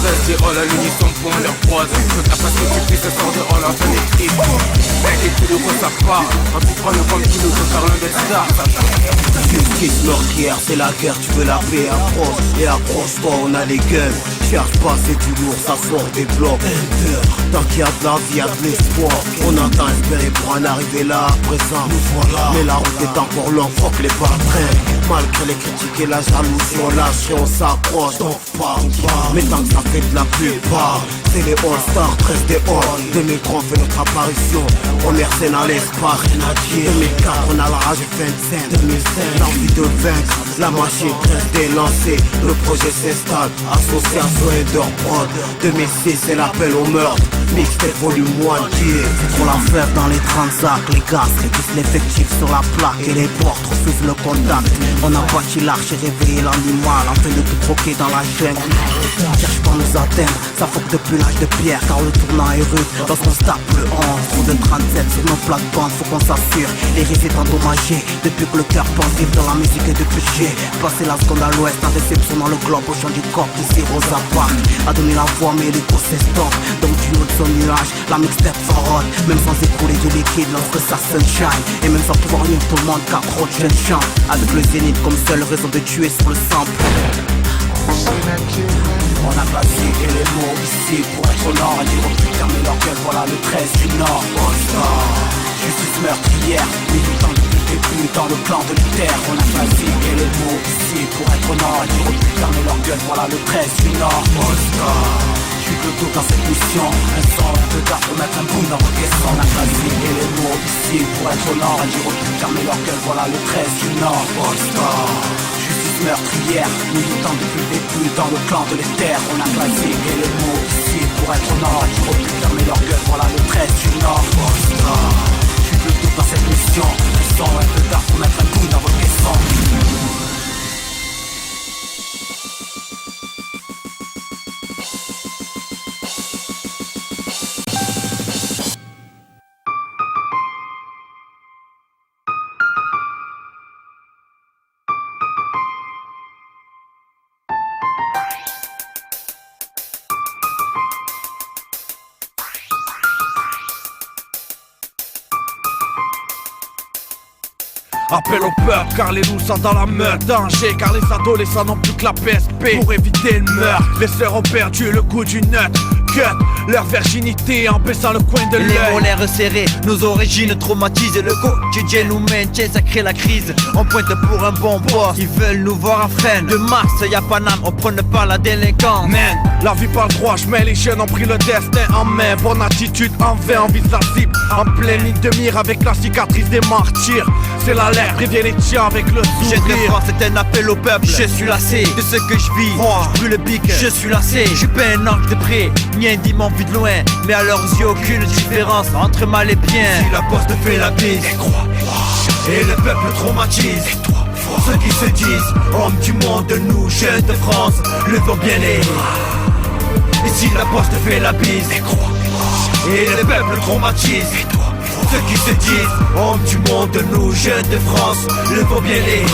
Reste et all à l'unisson pour leur prose. Que t'as pas ce que tu fais, ça sort de all en train d'écrire. Mec et tout de quoi ça part. Quand tu prends le comme tu nous peux parler d'être star. Justice meurtrière, c'est la guerre, tu veux la paix, approche. Et accroche-toi, on a les guns. Cherche pas, c'est du lourd, ça sort des blocs. Tant qu'il y a de la vie, y a de l'espoir. On entend espérer pour en arriver là à présent. Nous voilà, mais la route est encore longue, faut que les balles traînent. Malgré les critiques et la jalousie, on lâche et on s'accroche. Donc pas, mais tant que ça fait de la plupart. C'est les All-Stars, 13 des All. 2003 fait notre apparition. Première scène à l'espace, rien à dire. 2004 on a la rage et 25. 2005 l'envie de vaincre. La machine reste lancée. Le projet s'installe. Association et d'Orprod. 2006 c'est l'appel au meurtre. Mixtape volume 1 qui est. C'est trop la fève dans les transacts. Les gaz réduisent l'effectif sur la plaque. Et les portes refusent le contact. On a bâti l'arche et réveillé l'animal. Enfin de tout troquer dans la jungle. Cherche pas nous atteindre. Ça faut que depuis l'âge de pierre. Car le tournant est rude. Lorsqu'on se tape le 11. Trop de 37 sur nos plates-bandes. Faut qu'on s'assure. Les rives est endommagé. Depuis que le cœur pense vivre dans la musique et de péché. Passer la seconde à l'ouest. En réception dans le globe. Au champ du corps ici Rosa Parks a donné la voix mais l'écho s'estompe. Donc du haut de son nuage la mixtape forode. Même sans écouler du liquide lorsque ça sunshine. Et même sans pouvoir lire tout le monde car trop de jeunes chantent. Avec le zénith comme seule raison de tuer sur le sample. On a placé les mots ici pour être au nord. Et dire aux putes fermer leur gueule, voilà le 13 du nord. Justice meurtrière, militant depuis le début dans le clan de l'éther. On a placé les mots ici pour être au nord. Et dire aux putes fermer leur gueule, voilà le 13 du nord. Je suis le dos dans cette mission. Un son, un peu d'art pour mettre un boom dans vos caissons. On a placé les mots ici pour être au nord. Et dire aux putes fermer leur gueule, voilà le 13 du nord. Justice meurtrière, militant depuis le début dans le clan de l'éther. On a placé les mots ici pour être au nord. Et dire aux putes fermer leur gueule, voilà le 13 du nord. Je suis le dos dans cette mission. Un son, un peu d'art pour mettre un boom dans vos caissons. Appel au peuple car les loups sont dans la meute. Danger car les adolescents n'ont plus que la PSP. Pour éviter le meurtre, les sœurs ont perdu le goût du nut. cut leur virginité en baissant le coin de l'œil. Les molaires serrés, nos origines traumatisées. Le quotidien nous maintient, ça crée la crise. On pointe pour un bon boss, ils veulent nous voir à freine. De Marseille à Paname, on prône pas la délinquance. Man, la vie parle droit, mais les jeunes ont pris le destin en main. Bonne attitude, en vain, on vise la cible. En pleine ligne de mire avec la cicatrice des martyrs. C'est l'alerte, préviens les tiens avec le sourire. J'ai de force, c'est un appel au peuple. Je suis lassé de ce que je vis. Je brûle le bic, je suis lassé. Je suis pas un ange de près, ni un démon vu de loin. Mais à leurs yeux, aucune différence entre mal et bien. Si la poste fait la bise, et le peuple traumatise, ceux qui se disent hommes du monde, nous jeunes de France, levons bien les. Et si la poste fait la bise, et le peuple traumatise, ceux qui se disent hommes du monde, nous jeunes de France, levons bien les.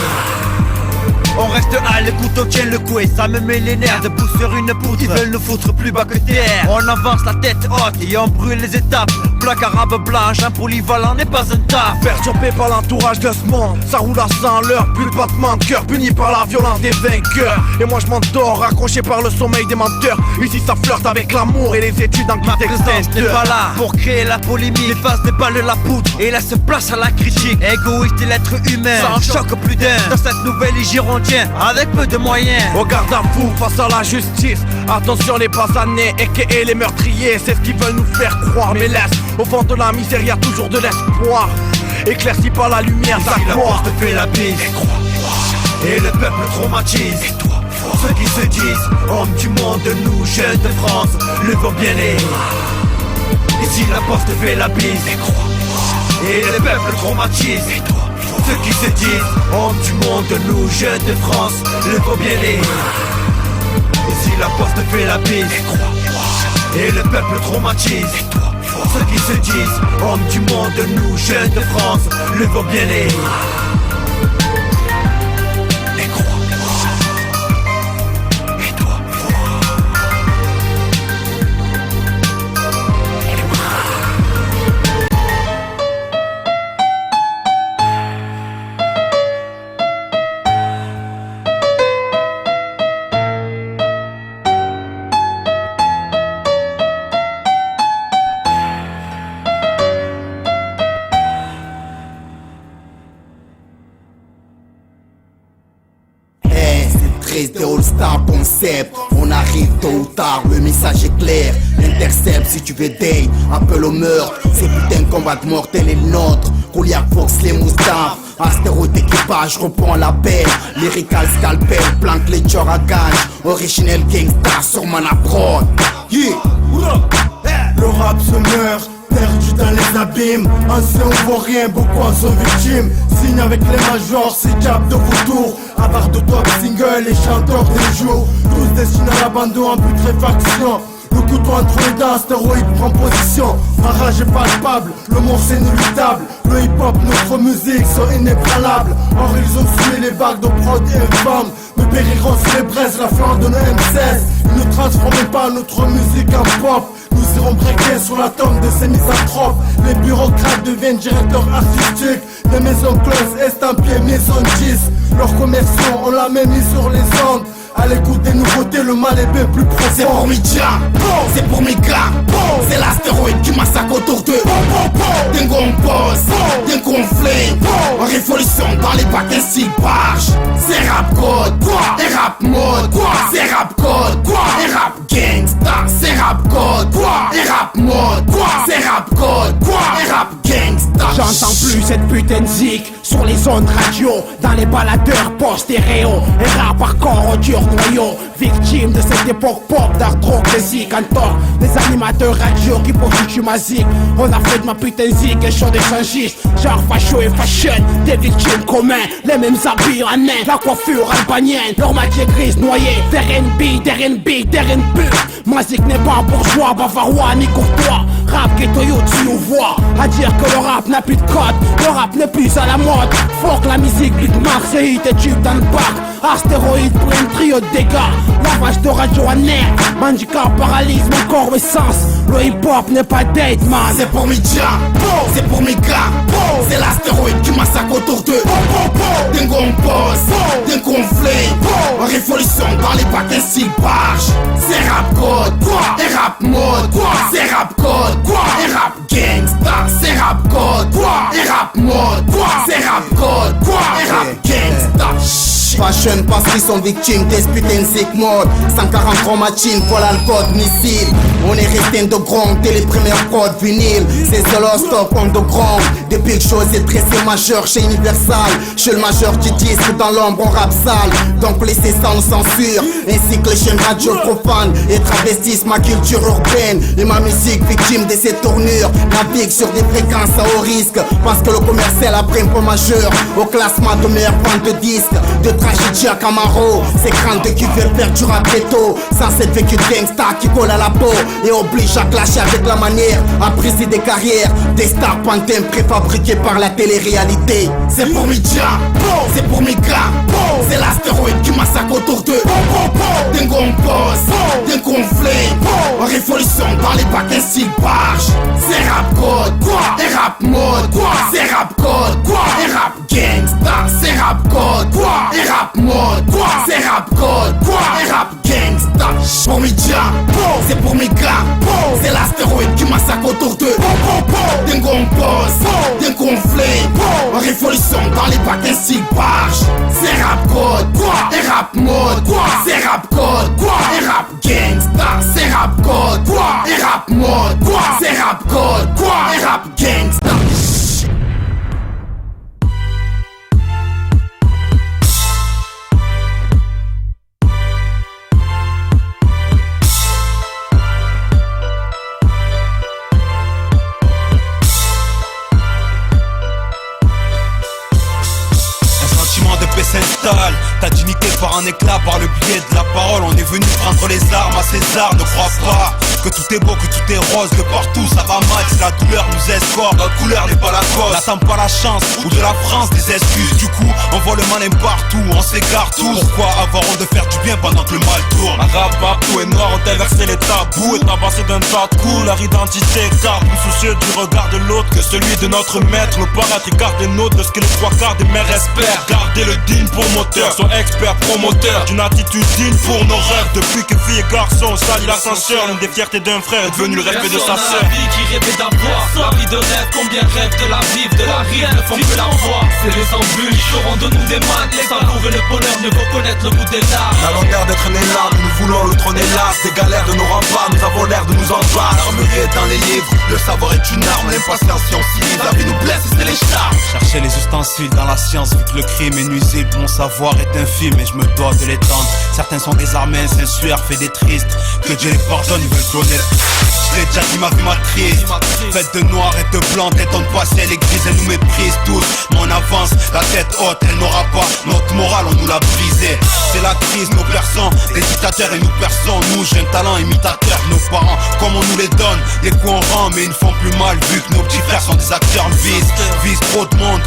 On reste à l'écoute, on tient le coup et ça me met les nerfs. Debout sur une poutre, ils veulent nous foutre plus bas que terre. On avance la tête haute et on brûle les étapes. Plaque arabe blanche, un polyvalent n'est pas un taf. Perturbé par l'entourage de ce monde, ça roule à 100 l'heure. Plus de battement de cœur, puni par la violence des vainqueurs. Et moi je m'endors, accroché par le sommeil des menteurs. Ici ça flirte avec l'amour et les études en Ma présence n'est pas là pour créer la polémique. Efface des balles de la poudre et laisse place à la critique. Égoïste et l'être humain, ça en choque plus d'un. Dans cette nouvelle Girondien, avec peu de moyens. Au garde à vous face à la justice. Attention les basanés et les meurtriers. C'est ce qu'ils veulent nous faire croire. Mais laisse, au fond de la misère y'a toujours de l'espoir. Éclairci par la lumière, ça si la poste fait la bise, et le peuple traumatise, ceux qui se disent hommes du monde, nous jeunes de France, levons bien les. Et si la poste fait la bise, et le peuple traumatise, ceux qui se disent hommes du monde, nous jeunes de France, levons bien les. Et si la poste fait la bise, et le peuple traumatise, ceux qui se disent hommes du monde, nous jeunes de France, levons bien les. Des All-Star concept. On arrive tôt ou tard, le message est clair. Intercept si tu veux date, appel au meurtre. Ce putain de combat mortel est le nôtre. Goliath Fox, les moustaches. Astéroïde équipage, reprend la belle. Lyrical scalpel, planque les tueurs à gage. Originel gangsta sur mon approche. Yeah. Le rap se meurt, perdu dans les abîmes. Ancien on vaut rien, beaucoup en sont victimes. Signe avec les majors, c'est cap de vautour. Avare de top single et chanteurs des jours. Tous destinés à l'abandon en putréfaction. Le couteau entre les dents, astéroïde prend position. Ma rage est palpable, le mot c'est inéluctable. Le hip hop, notre musique sont inébranlables. En raison suer les vagues de prod infâmes. Nous périrons sur les braises, la fleur de nos M16. Ils ne transforment pas notre musique en pop. Nous irons breaker sur la tombe de ces misanthropes. Les bureaucrates deviennent directeurs artistiques. Les maisons closes, estampillées, maisons 10. Leurs commerçants ont la même mise sur les ondes. À l'écoute des nouveautés, le mal est bien plus profond. C'est pour mes diams, c'est pour mes gars. C'est l'astéroïde qui massacre autour d'eux. D'un qu'on pose, d'un qu'on flame. En révolution dans les bacs un style barge. C'est rap code, et rap mode. C'est rap code, et rap gangsta. C'est rap code, et rap mode. C'est rap code, et rap gangsta. J'entends plus cette putain de zik sur les ondes radio. Dans les baladeurs post-stéréo. Et rap hardcore au dur noyau. Victime de cette époque pop d'art rock de zik en tort. Des animateurs radio qui prostituent ma zik. On a fait de ma putain de zik un show d'échangiste. Genre facho et fashion, des victimes communs. Les mêmes habits en nain, la coiffure albanienne. Leur maquille grise noyée, DRNB. Ma zik n'est pas bourgeois, bavarois ni courtois. Rap ghetto tu ou voix. À dire que le rap n'a plus de code. Le rap n'est plus à la mode. Fuck la musique, Big Marseille, t'es tube dans le bac. Astéroïde pour un trio de dégâts. Lavage de radio à nerfs. Handicap, paralyse, mon corps et sens. Le hip hop n'est pas date man. C'est pour mes diams, c'est pour mes gars. C'est l'astéroïde qui massacre autour d'eux. D'un qu'on pose, d'un qu'on flame. En révolution dans les bacs un style barge. C'est rap code, et rap mode. jeunes parce qu'ils sont victimes des putains de sick mode. 140 gros machines, voilà le code missile. On est resté de gronde dès les premières prods vinyle. C'est solo stock on de gronde. Depuis que chose est dressé majeur chez Universal. Je suis le majeur du disque dans l'ombre on rap sale. Donc laissez sans censure. Ainsi que les chaînes radio profanes et travestissent ma culture urbaine. Et ma musique victime de ces tournures navigue sur des fréquences à haut risque. Parce que le commercial a pris un point majeur au classement de meilleure vente de disques. De tragédie à Camaro, c'est crâne de qui veut faire du rap ghetto. Sans cette vécu gangsta qui colle à la peau et oblige à clasher avec la manière à briser des carrières. Des stars pantins préfabriqués par la télé-réalité. C'est pour mes dias, c'est pour mes gars. C'est l'astéroïde qui massacre autour d'eux. D'un gon boss, d'un conflit. En révolution dans les bacs un style barge. C'est rap code, et rap mode. C'est rap code, et rap gangsta. C'est rap code, et rap mode. C'est rap code, et rap gangsta. Pour mes dias, c'est pour mes gars. C'est l'astéroïde qui massacre autour d'eux. D'un gon boss, d'un conflit. En révolution dans les bacs un style barge. C'est rap code, et rap mode. C'est rap code, et rap gangsta. C'est rap code, et rap mode. C'est rap code, et rap gangsta. S'installe, ta dignité par un éclat, par le biais de la parole. On est venu prendre les armes à César. Ne crois pas que tout est beau, que tout est rose. De partout ça va mal si la douleur nous escorte. Notre couleur n'est pas la cause, n'attends pas la chance ou de la France des excuses. Du coup on voit le malin partout, on s'égare tous. Pourquoi avoir honte de faire du bien pendant que le mal tourne? Arabe, partout et noir, on inversé les tabous. Et tabassé d'un tas de coups, leur identité car plus soucieux du regard de l'autre que celui de notre maître. Le paraître écarte les nôtres de ce que les trois quarts des mères espèrent. Gardez le digne pour moteur, sois expert promoteur d'une attitude digne pour nos rêves. Depuis que filles et garçons salit l'ascenseur, l'une des fiertés d'un frère est devenu le respect de sa sœur. La vie qui rêvait d'avoir, la vie de rêve, combien rêvent de la vivre, de la rien ne font que la voix. C'est les embûches, auront de nous des mains, les amours et le bonheur ne vont connaître le goût des larmes. La longueur d'être né là, nous voulons le trône hélas. Des galères de nos remparts, nous avons l'air de nous en battre. L'armurerie est dans les livres, le savoir est une arme. L'impatience si on s'y livre, la vie nous blesse et c'est les charmes. Chercher les ustensiles dans la science, vu que le crime est nuisible. Mon savoir est infime et je me dois de l'étendre. Certains sont désarmés, insensuels, fait des tristes. Que Dieu les pardonne, ils veulent connaître. Je l'ai déjà dit, ma vie m'attriste. Faite de noir et de blanc, tête en passé, elle est grise, elle nous méprise tous. Mais on avance, la tête haute, elle n'aura pas notre morale, on nous l'a brisée. C'est la crise, nos personnes, les dictateurs et nous personnes. Nous, jeunes talents, imitateurs, nos parents, comme on nous les donne. Les coups on rend, mais ils ne font plus mal, vu que nos petits frères sont des acteurs vise trop de monde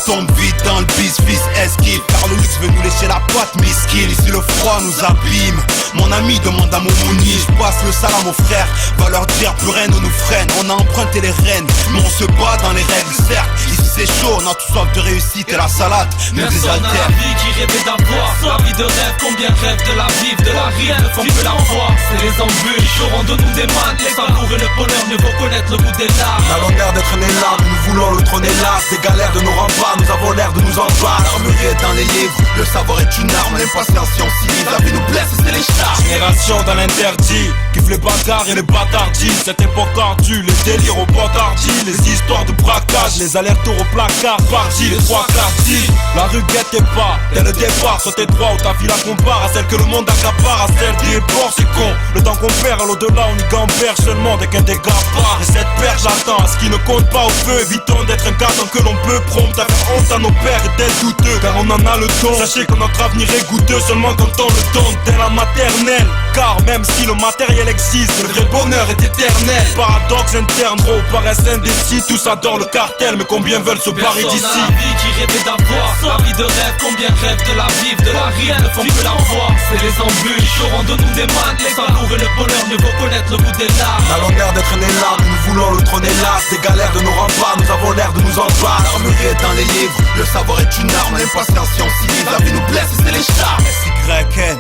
tombe vite dans le bis, esquive. Car le luxe veut nous lécher la patte, miskin. Ici le froid nous abîme. Mon ami demande à mon mouni, je passe le salam aux frères. Va leur dire plus rien ne nous freine. On a emprunté les rênes, mais on se bat dans les règles. Certes, ici c'est chaud, on a tout soif de réussite et la salade nous désaltère. La vie qui rêvait d'avoir, la vie de rêve, combien rêvent de la vivre, de la rien ne font que la voix. C'est les embûches, auront de nous des mains, les amours et le bonheur ne vont connaître le goût des larmes. La longueur d'être né là, nous voulons le trône hélas. Des galères de nos remparts, nous avons l'air de nous en battre. L'armurerie est dans les livres, le savoir est une arme. L'impatience si on s'y livre, la vie nous blesse et c'est les charmes. Génération dans l'interdit, kiffe les bagarres et les bâtardis. Cette époque ardue, les délires au bâtardis. Les histoires de braquage, les allers-retours au placard. Parti, les trois quarts dit. La rue guette tes pas, dès le départ. Soit tes droits ou ta vie la compare à celle que le monde accapare. À celle des bords, c'est con. Le temps qu'on perd, à l'au-delà on y gamberge seulement dès qu'un dégât part. Et cette perche attend à ce qui ne compte pas au feu. Évitons d'être un gâteau que l'on peut prompt à faire honte à nos pères et d'être douteux. Car on en a le don. Sachez que notre avenir est goûteux seulement quand on le donne dès la maternelle. Car même si le matériel existe, le vrai bonheur est éternel. Paradoxe interne, gros, paresse indécis. Tous adorent le cartel, mais combien veulent se barrer d'ici? La vie qui rêvait d'avoir, la vie de rêve, combien rêvent de la vivre, de la rien ne font que la voix. C'est les embûches, auront de nous des mains, les amours et le bonheur ne vont connaître le goût des larmes. La longueur d'être né là, nous voulons le trône hélas. Des galères de nos remparts, nous avons l'air de nous en battre. L'armurerie est dans les livres, le savoir est une arme. L'impatience si on s'y livre, la vie nous blesse et c'est les charmes. SYN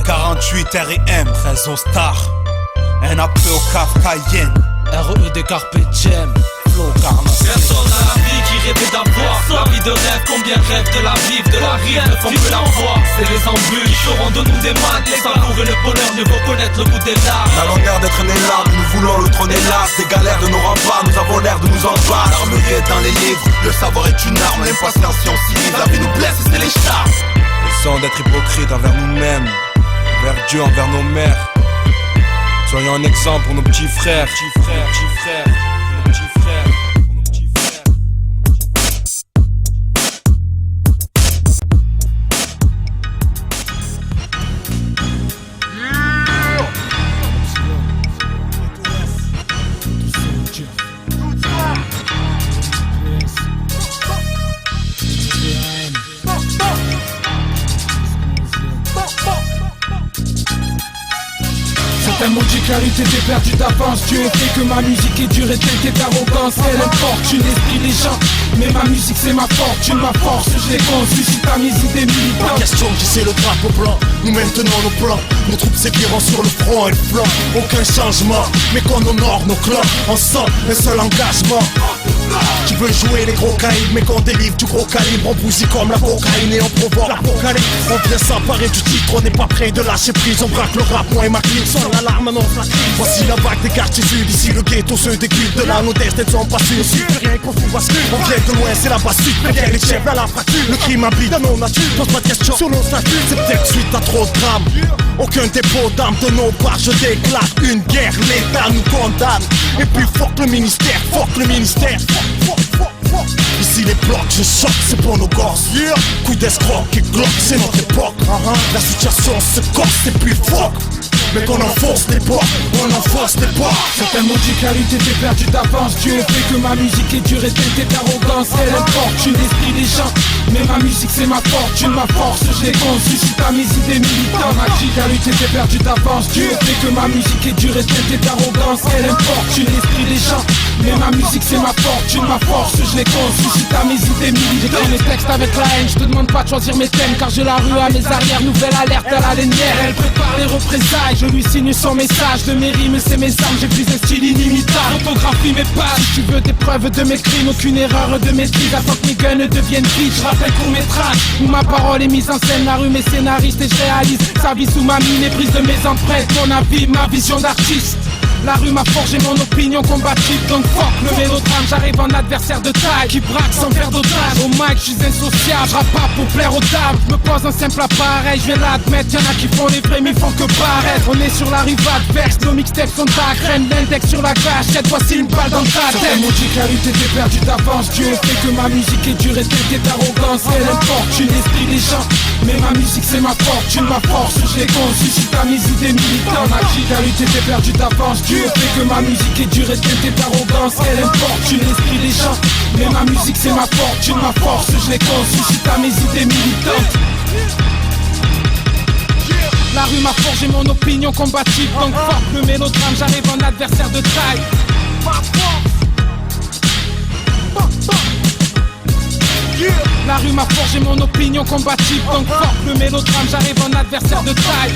48 R&M 13 au star NAP au CAF Cayenne RE des Carpe Diem Flow Carnaval. Personne à la vie qui rêver d'avoir la vie de rêve, combien rêvent de la vivre, de la rien ne font que la voir. C'est les embûches, feront de nous des maths. Les amours et le bonheur ne vont connaître le goût des larmes. La longueur d'être né là, nous voulons le trône hélas. Des galères de nos remparts, nous avons l'air de nous en battre. L'armurerie est dans les livres, le savoir est une arme. L'impatience si on s'y livre, la vie nous blesse et c'est les charmes. Laissons d'être hypocrites envers nous-mêmes, envers Dieu, envers nos mères. Soyons un exemple pour nos petits frères, nos petits frères. T'as maudit clarité, t'es perdu d'avance. Dieu fait que ma musique est dure et telle d'arrogance. Elle importune l'esprit des gens, mais ma musique c'est ma fortune, ma force. Je l'ai conçue si t'as mes idées militantes. Pas question qui c'est le drapeau blanc, nous maintenons nos plans. Nos troupes s'écriront sur le front et le flanc. Aucun changement, mais qu'on honore nos clans. Ensemble, un seul engagement. Tu veux jouer les gros caïbs, mais qu'on délivre du gros calibre. On bousille comme la cocaïne et on provoque l'apocalypse. On vient s'emparer du titre, on n'est pas prêt de lâcher prise. On braque le rap, moi et ma clique, sans l'alarme, annonce la crise. Voici la vague des quartiers sud, ici le ghetto se décupe. De là nos destins ne sont pas sûrs, si plus rien qu'on fout bascule. On vient de loin, c'est la basse-suite, mais les chefs à la fracture. Le crime habite dans nos natures, pose pas de questions sur nos statuts. C'est peut-être suite à trop de drames. Aucun dépôt d'armes de nos parts, je déclare une guerre, l'État nous condamne. Et puis fuck le ministère, fuck le ministère. Ici les blocs, je choque, c'est pour nos gosses. Coup d'escroc et glock, c'est notre époque. La situation se corse, c'est plus fuck. Mais qu'on enfonce les portes, on enfonce les portes. C'est un maudit qualité, t'es perdu d'avance. Dieu fait que ma musique est dure et telle d'arrogance. Elle importune l'esprit des gens, mais ma musique c'est ma fortune, ma force. Je l'ai conçue si t'as mes idées militantes. Ma qualité, t'es perdu d'avance. Dieu fait que ma musique est dure et telle d'arrogance. Elle importune l'esprit des gens, mais ma musique c'est ma fortune, ma force. Je l'ai conçue si t'as mes idées militantes. J'écris mes textes avec la haine, je te demande pas de choisir mes thèmes, car j'ai la rue à mes arrières. Nouvelle alerte à la lainière, elle prépare les représailles. Je lui signe son message, de mes rimes c'est mes armes. J'ai plus un style inimitable, photographie mes pages. Si tu veux des preuves de mes crimes, aucune erreur de maîtrise. Attends que mes guns deviennent vides, je rappelle court métrage où ma parole est mise en scène. La rue mes scénaristes et je réalise sa vie sous ma mine et prise de mes empreintes. Mon avis, ma vision d'artiste. La rue m'a forgé mon opinion combative. Donc fuck le mélodrame, j'arrive en adversaire de taille qui braque sans faire d'otage. Au mic je suis insociable, je rappe pas pour plaire aux dames. Je me pose un simple appareil, je vais l'admettre. Y'en a qui font les vrais mais font que paraître. On est sur la rive adverse, nos mixtapes sont à crème. L'index sur la gâchette, voici une balle dans ta tête. Maudit qualité, t'es perdu d'avance. Dieu fait que ma musique est dure et telle d'arrogance. Elle importune l'esprit des gens, mais ma musique c'est ma fortune, ma force. Je l'ai conçue si t'as mes idées militantes. Ma qualité, t'es perdu d'avance. Dieu fait que ma musique est dure et telle d'arrogance. Elle importune l'esprit des gens, mais ma musique c'est ma fortune, ma force. Je l'ai conçue si t'as mes idées militantes. La rue m'a forgé mon opinion combative. Donc fuck le mélodrame, j'arrive en adversaire de taille. La rue m'a forgé mon opinion combative. Donc fuck le mélodrame, j'arrive en adversaire de taille.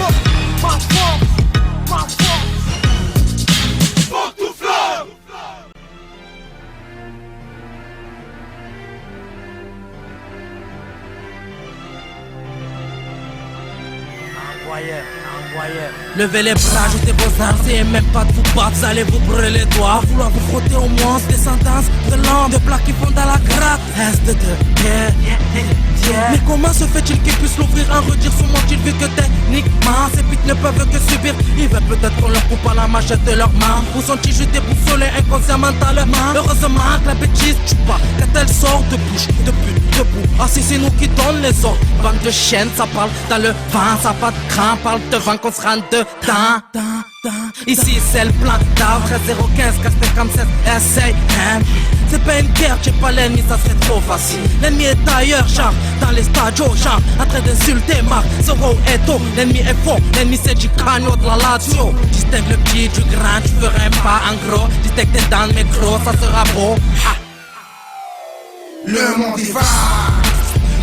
Levez les bras, jetez vos armes, c'est même pas de vous battre, vous allez vous brûler les doigts. Vouloir vous frotter au monstre, des sentences de langue, de plaques qui font dans la gratte. Reste de mais comment se fait-il qu'ils puissent l'ouvrir, en redire son mot-il vu que techniquement ces bites ne peuvent que subir. Ils veulent peut-être qu'on leur coupe à la machette de leurs mains. Où sont-ils juste déboussolés inconsciemment mentalement? Heureusement que la bêtise tue pas, quand elle sort de bouche, de pute, de boue. Ah si c'est nous qui donnent les ordres. Bande de chiennes, ça parle dans le vent, ça pas de cran, parle devant qu'on se rende dedans. Ici c'est le plan d'arbre 015 457 essaye c'est pas une guerre, j'ai pas l'ennemi, ça serait trop facile. L'ennemi est ailleurs, genre dans les stadios, genre en train d'insulter Marc, Zoro et To. L'ennemi est faux, l'ennemi c'est du cagno de la Lazio. Distingue le petit du grand, tu ferais pas en gros. Distingue tes dents, mais gros, ça sera beau. Ha. Le monde est vaste,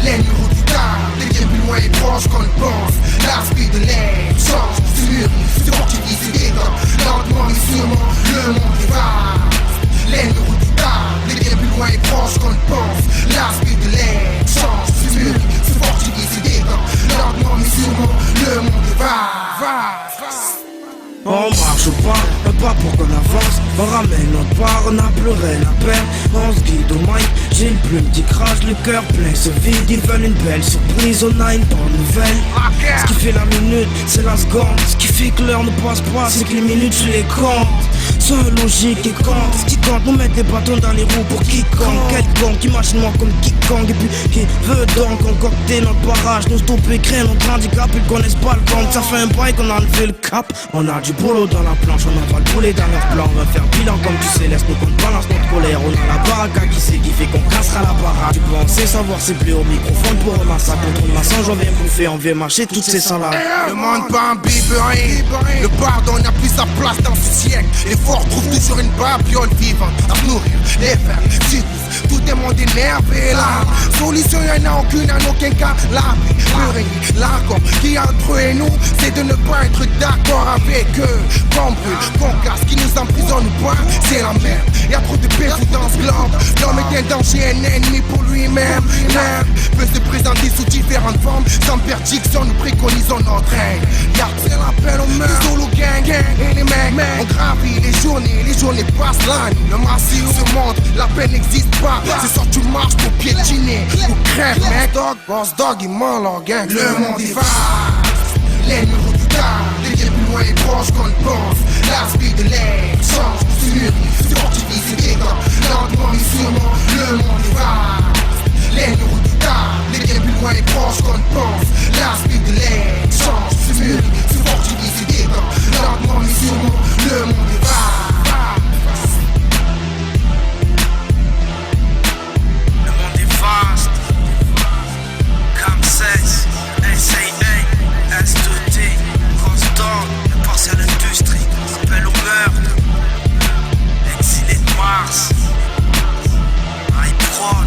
l'ennemi redoutable, les liens plus loin et proches qu'on le pense. L'aspect de l'air change, se mûrit, se fortifie, se détend. Lentement mais sûrement, le monde est vaste, l'ennemi redoutable, les liens plus loin et proches qu'on le pense. On marche au pas pour qu'on avance. On ramène notre part, on a pleuré la peine. On se guide au mic, j'ai une plume qui crache, le cœur plein se vide. Ils veulent une belle surprise, on a une bonne nouvelle. Ce qui fait la minute, c'est la seconde. Ce qui fait que l'heure ne passe pas, c'est que les minutes je les compte. Seule logique et compte, ce qui compte, nous mettre des bâtons dans les roues pour quiconque. Quelconque, imagine-moi comme quiconque. Et puis qui veut donc concocter notre barrage, nous stopper, créer notre handicap. Ils connaissent pas le compte, ça fait un bail qu'on a enlevé le cap. On a du boulot dans la planche, on va le bouler dans leur plan. On va faire bilan comme tu sais, laisse nous qu'on balance notre colère. On a la baraka qui sait qui fait qu'on cassera la baraque. Tu pensais savoir c'est plus au microphone pour un massacre. Contre le massage on vient bouffer, on vient marcher toutes ces salades. Demande pas un biberon, le pardon n'a plus sa place dans ce siècle. Les forts trouvent toujours une babiole vivante à nourrir, les faire, subissent, tout le monde énervé là. Solution y'en a aucune, en aucun cas, la paix, le règne, l'accord qui est entre eux et nous, c'est de ne pas être d'accord avec eux. Qu'on brûle, qu'on casse, qui nous emprisonne ou pas, c'est la merde. Y'a trop de pétou dans ce blanc. L'homme est un danger, un ennemi pour lui-même. L'herbe peut se présenter sous différentes formes. Sans perdiction, nous préconisons notre règne. Y'a c'est l'appel aux meurtres, solo gang, et les mecs, on gravit les journées passent la nuit. Le massif se montre, la peine n'existe pas. C'est soit tu marches pour piétiner ou crève, mec. Dog, boss, dog, il ment leur gang. Le monde est vaste, les numéros du tard, les liens plus loin et proches qu'on le pense. L'aspect de l'air change, se mûrit, se fortifie, se détend. Lentement mais sûrement, le monde est vaste. Les numéros du tard, les liens plus loin et proches qu'on le pense. L'aspect de l'air change, se mûrit, se fortifie, se détend. Lentement mais sûrement, le monde est vaste. Kamsès, SAA, S2T, Constant, le partiel industrie, appel au meurtre, exilé de Mars, iProd.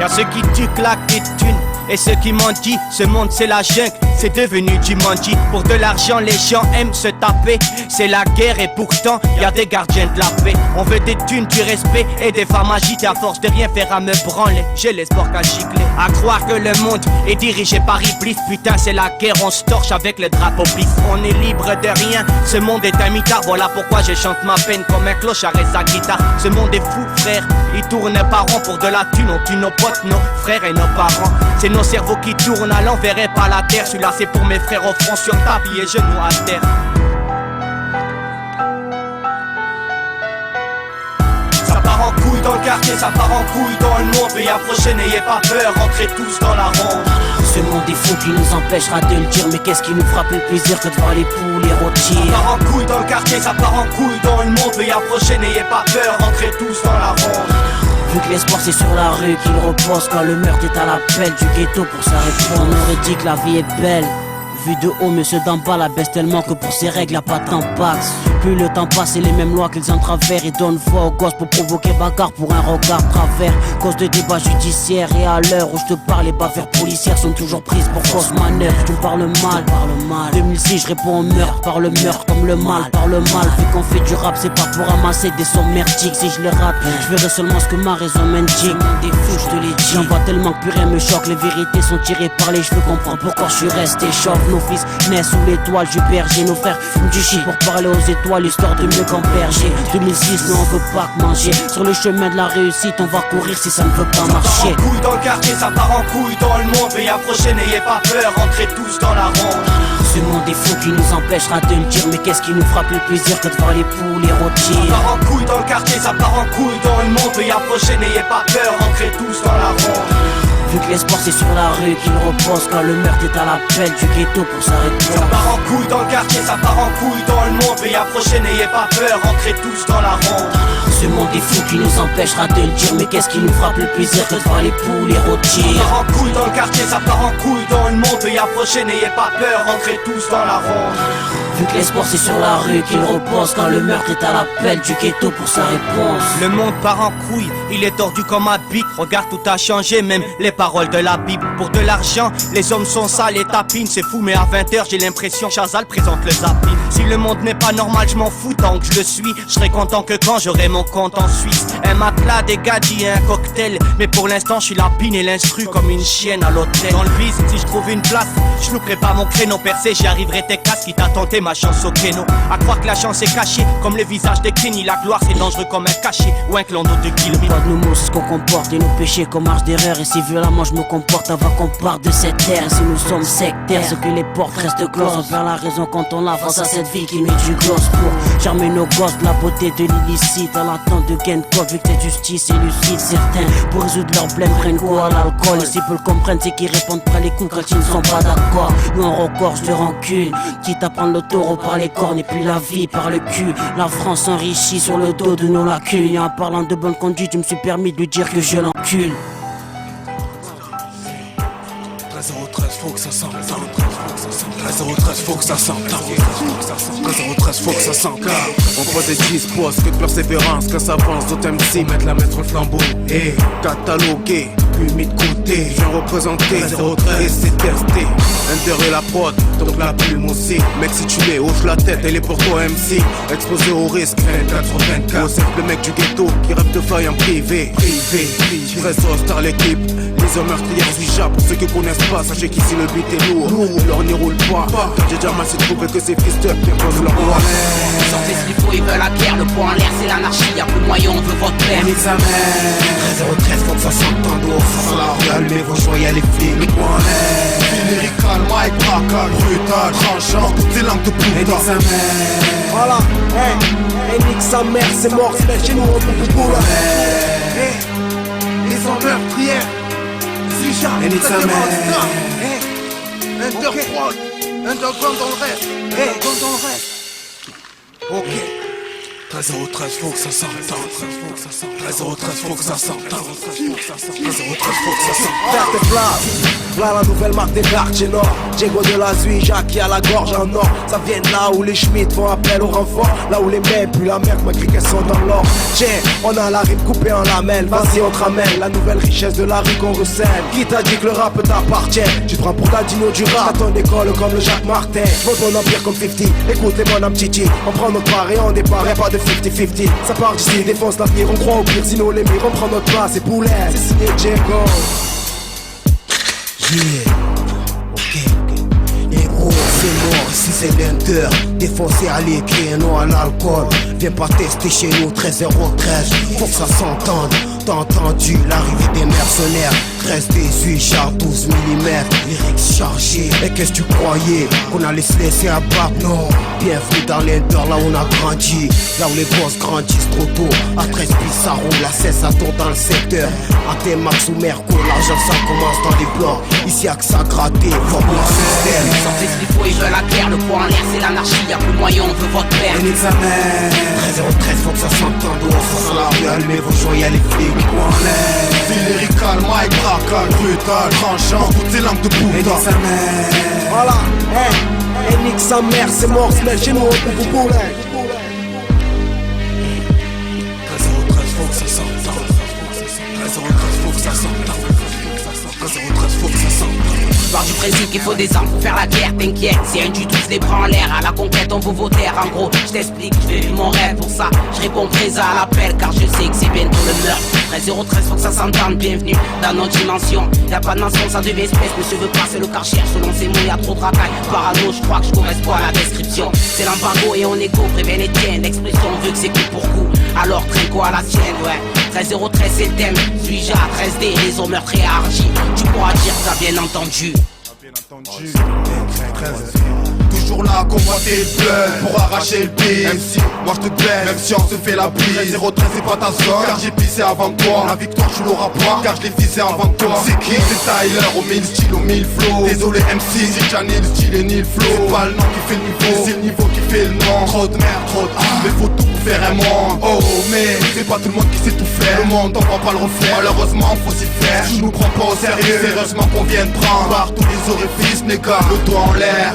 Y'a ceux qui tuent, claquent des thunes, et ceux qui mendient. Ce monde c'est la jungle, c'est devenu du mandi. Pour de l'argent les gens aiment se taper. C'est la guerre et pourtant y'a des gardiens de la paix. On veut des thunes, du respect et des femmes agitées. À force de rien faire à me branler, j'ai l'espoir qu'à gicler. À croire que le monde est dirigé par Iblis. Putain c'est la guerre, on se torche avec le drapeau pif. On est libre de rien, ce monde est un mitard. Voilà pourquoi je chante ma peine comme un clochard et sa guitare. Ce monde est fou frère, il tourne par rond. Pour de la thune on tue nos potes, nos frères et nos parents. C'est nos cerveaux qui tournent à l'envers et pas la terre. Celui-là c'est pour mes frères au front sur tapis et genoux à terre. Ça part en couille dans le quartier, ça part en couille dans le monde. Veuillez approcher, n'ayez pas peur, rentrez tous dans la ronde. Ce monde est fou qui nous empêchera de le dire. Mais qu'est-ce qui nous fera plus plaisir que de voir les poules et rôtir. Ça part en couille dans le quartier, ça part en couille dans le monde. Veuillez approcher, n'ayez pas peur, rentrez tous dans la ronde. Vu que l'espoir c'est sur la rue qu'il repose. Quand le meurtre est à l'appel du ghetto pour sa réponse. On aurait dit que la vie est belle. Vu de haut, monsieur d'en bas la baisse tellement que pour ses règles y'a pas d'impact. Plus le temps passe et les mêmes lois qu'ils entravèrent. Ils donnent voix aux gosses pour provoquer bagarre pour un regard travers. Cause de débats judiciaires et à l'heure où je te parle, les bavures policières sont toujours prises pour fausse manœuvre. Tu me parles mal, 2006 je réponds au meurtre, par le meurtre comme le mal, par le mal. Vu qu'on fait du rap c'est pas pour ramasser des sommes merdiques. Si je les rate, je verrai seulement ce que ma raison m'indique. Des fous je te l'ai dit, j'en vois tellement que plus rien me choque. Les vérités sont tirées par les cheveux, comprends pourquoi je suis resté chauve. Nos fils naissent sous l'étoile, j'ai bergé nos frères fument du shit pour parler aux étoiles. fois l'histoire de mieux qu'en berger. 2006, nous on veut pas que manger. Sur le chemin de la réussite, on va courir si ça ne veut pas marcher. Ça part en couille dans le quartier, ça part en couille dans le monde. Veuillez approcher, n'ayez pas peur, entrez tous dans la ronde. Ce monde est fou qui nous empêchera de le dire. Mais qu'est-ce qui nous fera plus plaisir que de voir les poules et rôtir? Ça part en couille dans le quartier, ça part en couille dans le monde. Veuillez approcher, n'ayez pas peur, entrez tous dans la ronde. Vu que l'espoir c'est sur la rue qu'il repose quand le meurtre est à l'appel du ghetto pour s'arrêter. Ça part en couille dans le quartier, ça part en couille dans le monde. Veuillez approcher, n'ayez pas peur, entrez tous dans la ronde. Ce monde est fou qui nous empêchera de le dire. Mais qu'est-ce qui nous fera plus plaisir que de voir les poules et rôtir? Ça part en couille dans le quartier, ça part en couille dans le monde. Veuillez approcher, n'ayez pas peur, entrez tous dans la ronde. Vu que l'espoir c'est sur la rue qu'il repose quand le meurtre est à l'appel du ghetto pour sa réponse. Le monde part en couille, il est tordu comme un bic. Regarde, tout a changé, même les paroles de la Bible. Pour de l'argent, les hommes sont sales et tapines. C'est fou, mais à 20h, j'ai l'impression Chazal présente le zapping. Si le monde n'est pas normal, je m'en fous tant que je le suis. Je serai content que quand j'aurai mon compte en Suisse. Un matelas, des gadgets et un cocktail. Mais pour l'instant, je suis la pine et l'instru comme une chienne à l'hôtel. Dans le bise, si je trouve une place, je louperai pas mon créneau percé. J'y arriverai tes casques qui t'a tenté ma chance au kéno. À croire que la chance est cachée comme le visage de Kenny. La gloire c'est dangereux comme un cachet ou un clan de kill. Pas de nos mots, c'est ce qu'on comporte et nos péchés comme marche d'erreur. Et si violemment je me comporte avant qu'on parte de cette terre. Si nous sommes sectaires, c'est que les portes restent closes. On perd la raison quand on avance à cette vie qui met du gloss pour charmer nos gosses de la beauté de l'illicite. À l'attente de gain de code, vu que cette justice est lucide. Certains, pour résoudre leur blême, prennent quoi à l'alcool. Et s'ils peuvent le comprendre, c'est qu'ils répondent pas les coups quand ils ne sont pas d'accord. Nous on regorge de rancune, quitte à prendre le taureau par les cornes et puis la vie par le cul. La France s'enrichit sur le dos de nos lacunes. Et en parlant de bonne conduite, je me suis permis de lui dire que je l'encule. 13 faut que ça s'entende. 13 faut que ça s'entende. 13 faut que ça s'entende. On pose des disposes, que de persévérance. Quand ça avance, d'autres MC mettent la mettre au flambeau. Et catalogué, puis mis de côté. Je viens représenter 013 et c'est testé. Inter et la prod, donc la plume aussi. Mec, si tu l'es, hoche la tête, elle est pour toi MC. Exposé au risque, 24 sur 24. Au simple mec du ghetto qui rêve de faille en privé. 13 star l'équipe. Les hommes meurtriers Ouija, pour ceux qui connaissent pas, sachez qu'ici le beat est lourd. Leur n'y roule pas, car j'ai déjà mal s'est trouvé que ces fils qui imposent leur loi. Sortez ce qu'il faut, ils veulent la guerre, le poing en l'air c'est l'anarchie, y'a plus de moyens, on veut votre père. Nique sa mère, 013 faut que ça s'entende au fond. Allumez vos joies, y'a les flics, le poing en l'air. Lyrical, mic, braquage, brutal, tranchant, toutes ces langues de putain. Nique sa mère. Voilà, nique sa mère, c'est mort, c'est chez nous, on peut tout pour les hommes meurtrières. Et nique sa mère. Underground, underground dans le reste. Underground dans le reste. Ok. 13 faut que ça s'entende. 13 faut que ça s'entende. 13 faut que ça s'entende. Faire tes places. Voilà la nouvelle marque des quartiers nord. Diego de la Zui, Jacques à la gorge en or. Ça vient de là où les Schmitt font appel au renfort. Là où les mecs puent la merde malgré qu'elles sont dans l'or. Tiens, on a la rime coupée en lamelles. Vas-y, on te ramène la nouvelle richesse de la rue qu'on recèle. Qui t'a dit que le rap t'appartient? Tu te prends pour ta dino du rap. À ton école comme le Jacques Martin. J'monte mon empire comme 50. Écoutez mon âme Titi. On prend notre part et on départ. Y'a pas de 50-50. Ça part d'ici, défonce l'avenir. On croit au pire, sinon les murs. On prend notre place, c'est poulet. C'est signé Diego. Yeah, ok. Négro, c'est mort, ici c'est l'Inter. Défoncé à l'écrit et non à l'alcool. Viens pas tester chez nous, 13-0-13. Faut que ça s'entende. T'as entendu l'arrivée des mercenaires. 13-18, char 12 mm. Lyrics chargés. Et qu'est-ce que tu croyais? Qu'on allait se laisser abattre? Non. Bienvenue dans l'Inter, là où on a grandi. Là où les gosses grandissent trop tôt. À 13 pistes ça roule, à 16 ça tourne dans le secteur. À tes max ou Merco, l'argent ça commence dans les plans. Ici y'a que ça gratté, forme leur système. Sortez ce qu'il faut, ils veulent la guerre, le poing en l'air c'est l'anarchie, y'a plus moyen, on veut votre père. Et nique sa mère. 13-0-13 faut que ça s'entende. Dans la rue, allumez vos joies, y'a les flics. Le poing en l'air. Lyrical, mic, braquage, brutal, tranchant, toutes ces langues de putain. Et nique sa mère. Voilà, et nique sa mère, c'est mort, c'est chez nous, on peut vous poulet. 13 faut que ça s'entende. 13 faut que ça s'entende. 13 faut que ça s'entende. Part du principe qu'il faut des armes pour faire la guerre, t'inquiète. Si un du tout se les prend en l'air, à la conquête on vaut vos terres. En gros, je t'explique, je vis mon rêve pour ça. Je réponds présent à l'appel car je sais que c'est bientôt le meurtre. 13-0-13, faut que ça s'entende, bienvenue dans notre dimension. Y'a pas de mention, ça devient espèce, monsieur veut passer le karcher. Selon ses mots, y'a trop de racailles. Parano, je crois que je correspond à la description. C'est l'embargo et on égo, préviens les tiennes. L'expression veut que c'est coup pour coup, alors trinco à la sienne, ouais. 13-0-13 c'est le thème, suis-je à 13D, les hommes meurtres et argis. Tu pourras dire t'as bien entendu. Toujours là, convoiter le blood pour arracher le bise. Même si moi je te blesse, même si on se fait la bise. 013 c'est pas ta zone, car j'ai pissé avant toi. La victoire tu l'auras pas, car je l'ai visé avant toi. C'est qui? C'est Tyler, au 1000 styles, au 1000 flow. Désolé MC, si t'as ni le style et ni le flow. C'est pas le nom qui fait le niveau, c'est le niveau qui fait le nom. Trop de merde, trop de mais faut tout pour faire un monde. Oh mais c'est pas tout le monde qui sait tout faire. Le monde on voit pas le reflet, malheureusement faut s'y faire. Je nous prends pas au sérieux, c'est heureusement qu'on vient de prendre par tous les orifices, négat, le doigt en l'air.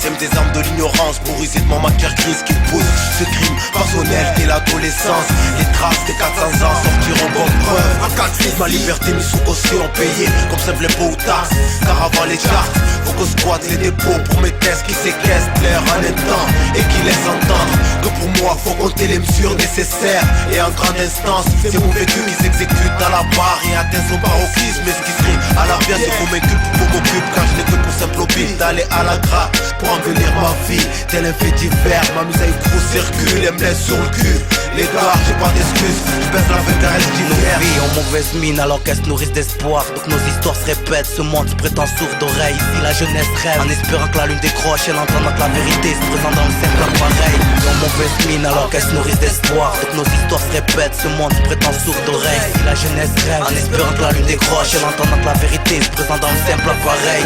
Sème des armes de l'ignorance pour user de mon matière grise qui pousse ce crime passionnel dès l'adolescence. Les traces des 400 ans sortiront bonne preuve. À 4 fils, ma liberté mise sous océan payé comme ça les beaux taxes. Car avant les charts, faut qu'on squatte les dépôts pour mes tests qui séquestrent l'air en un temps et qui laissent entendre que pour moi faut compter les mesures nécessaires. Et en grande instance, c'est mon vécu qui s'exécute à la barre et atteint son paroxysme. Esquisserie à la bien, c'est pour mes culpes, pour m'occupe car je n'ai que pour simple hobby d'aller à la grappe pour embellir ma vie, tel un fait divers. Ma musique circule et me laisse sur le cul. Les gars, j'ai pas d'excuses, je baisse la végaresse d'hiver. Nos vies ont mauvaise mine alors qu'elles se nourrissent d'espoir. Donc nos histoires se répètent, ce monde se prétend sourd d'oreille. Ici la jeunesse rêve, en espérant que la lune décroche. Et l'entendant que la vérité se présente dans le cercle pareil. Ils ont mauvaise mine alors qu'elles se nourrissent d'espoir. Donc nos histoires se répètent, ce monde se prétend sourd d'oreille. Ici la jeunesse rêve, en espérant que la lune décroche. Et l'entendant que la vérité se présente dans le simple appareil.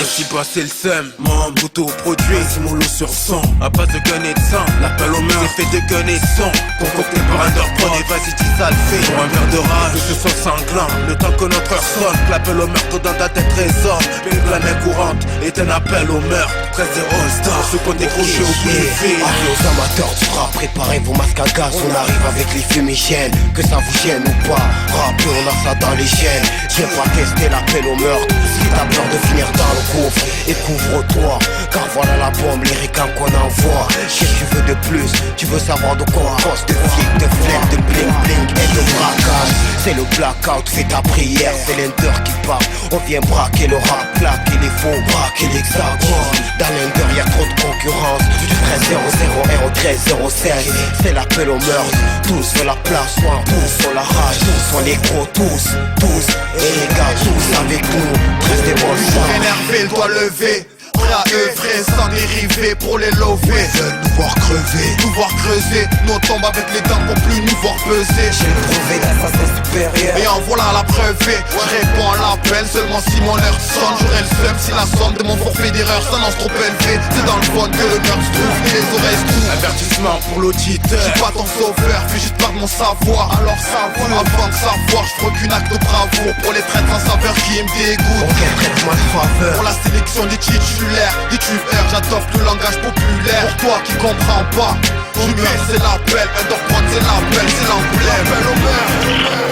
Et si passer le seum, mon bouteau produit Simolo sur son, à base de gun et de sang. L'appel au meurtre, fait de gun et de son. Concocté par un prenez vas-y dis ça le fait. Pour un verre de rage, que ce soit sanglant. Le temps que notre heure sonne, que l'appel au meurtre dans ta tête résonne. Mais la main courante est un appel au meurtre. 13-0 star, ceux qu'on décroché au bout du fil. Avis aux amateurs du rap, préparez vos masques à gaz. On arrive avec les fumigènes, que ça vous gêne ou pas. Rappé, on a ça dans les gènes. J'ai pas testé l'appel au meurtre. Si t'as peur de finir dans le coffre, écouvre-toi. Car voilà la bombe, les ricains qu'on envoie. Qu'est-ce que tu veux de plus? Tu veux savoir de quoi on cause de flics, de flèches, de bling bling et de braquage. C'est le blackout, fais ta prière. C'est l'Ender qui parle, on vient braquer le rap, claquer les faux, braquer l'hexagone. Dans l'Ender y'a trop de concurrence. Du 13-0-0 au 13-0-16, c'est l'appel au meurtre. Tous veulent la place, soit tous ont la rage. Tous sont les gros, tous. Et les gars, tous avec nous. 13 des bons choix. Énervé, le doigt levé. Prêt à œuvrer sans dériver pour les lover. Ils veulent nous voir crever, nous voir creuser. Nos tombes avec les dents pour plus nous voir peser. J'ai prouvé l'assassin supérieur. Et en voilà la preuve. Je réponds à l'appel seulement si mon heure sonne. J'aurai le seum si la somme de mon forfait d'erreur s'annonce trop élevée. C'est dans le fond que le cœur se trouve et les oreilles se trouvent. Avertissement pour l'auditeur. Je suis pas ton sauveur, fais juste part de mon savoir. Alors savoir, avant de savoir, je ferai qu'une acte de bravoure. Pour les traites sans saveur qui me dégoûtent. Ok, traite-moi de faveur. Pour la sélection des titulaires, des tueurs, j'adopte le langage populaire. Pour toi qui comprends pas, humeur c'est l'appel, underground c'est l'appel, c'est l'emblème. Appel au meurtre.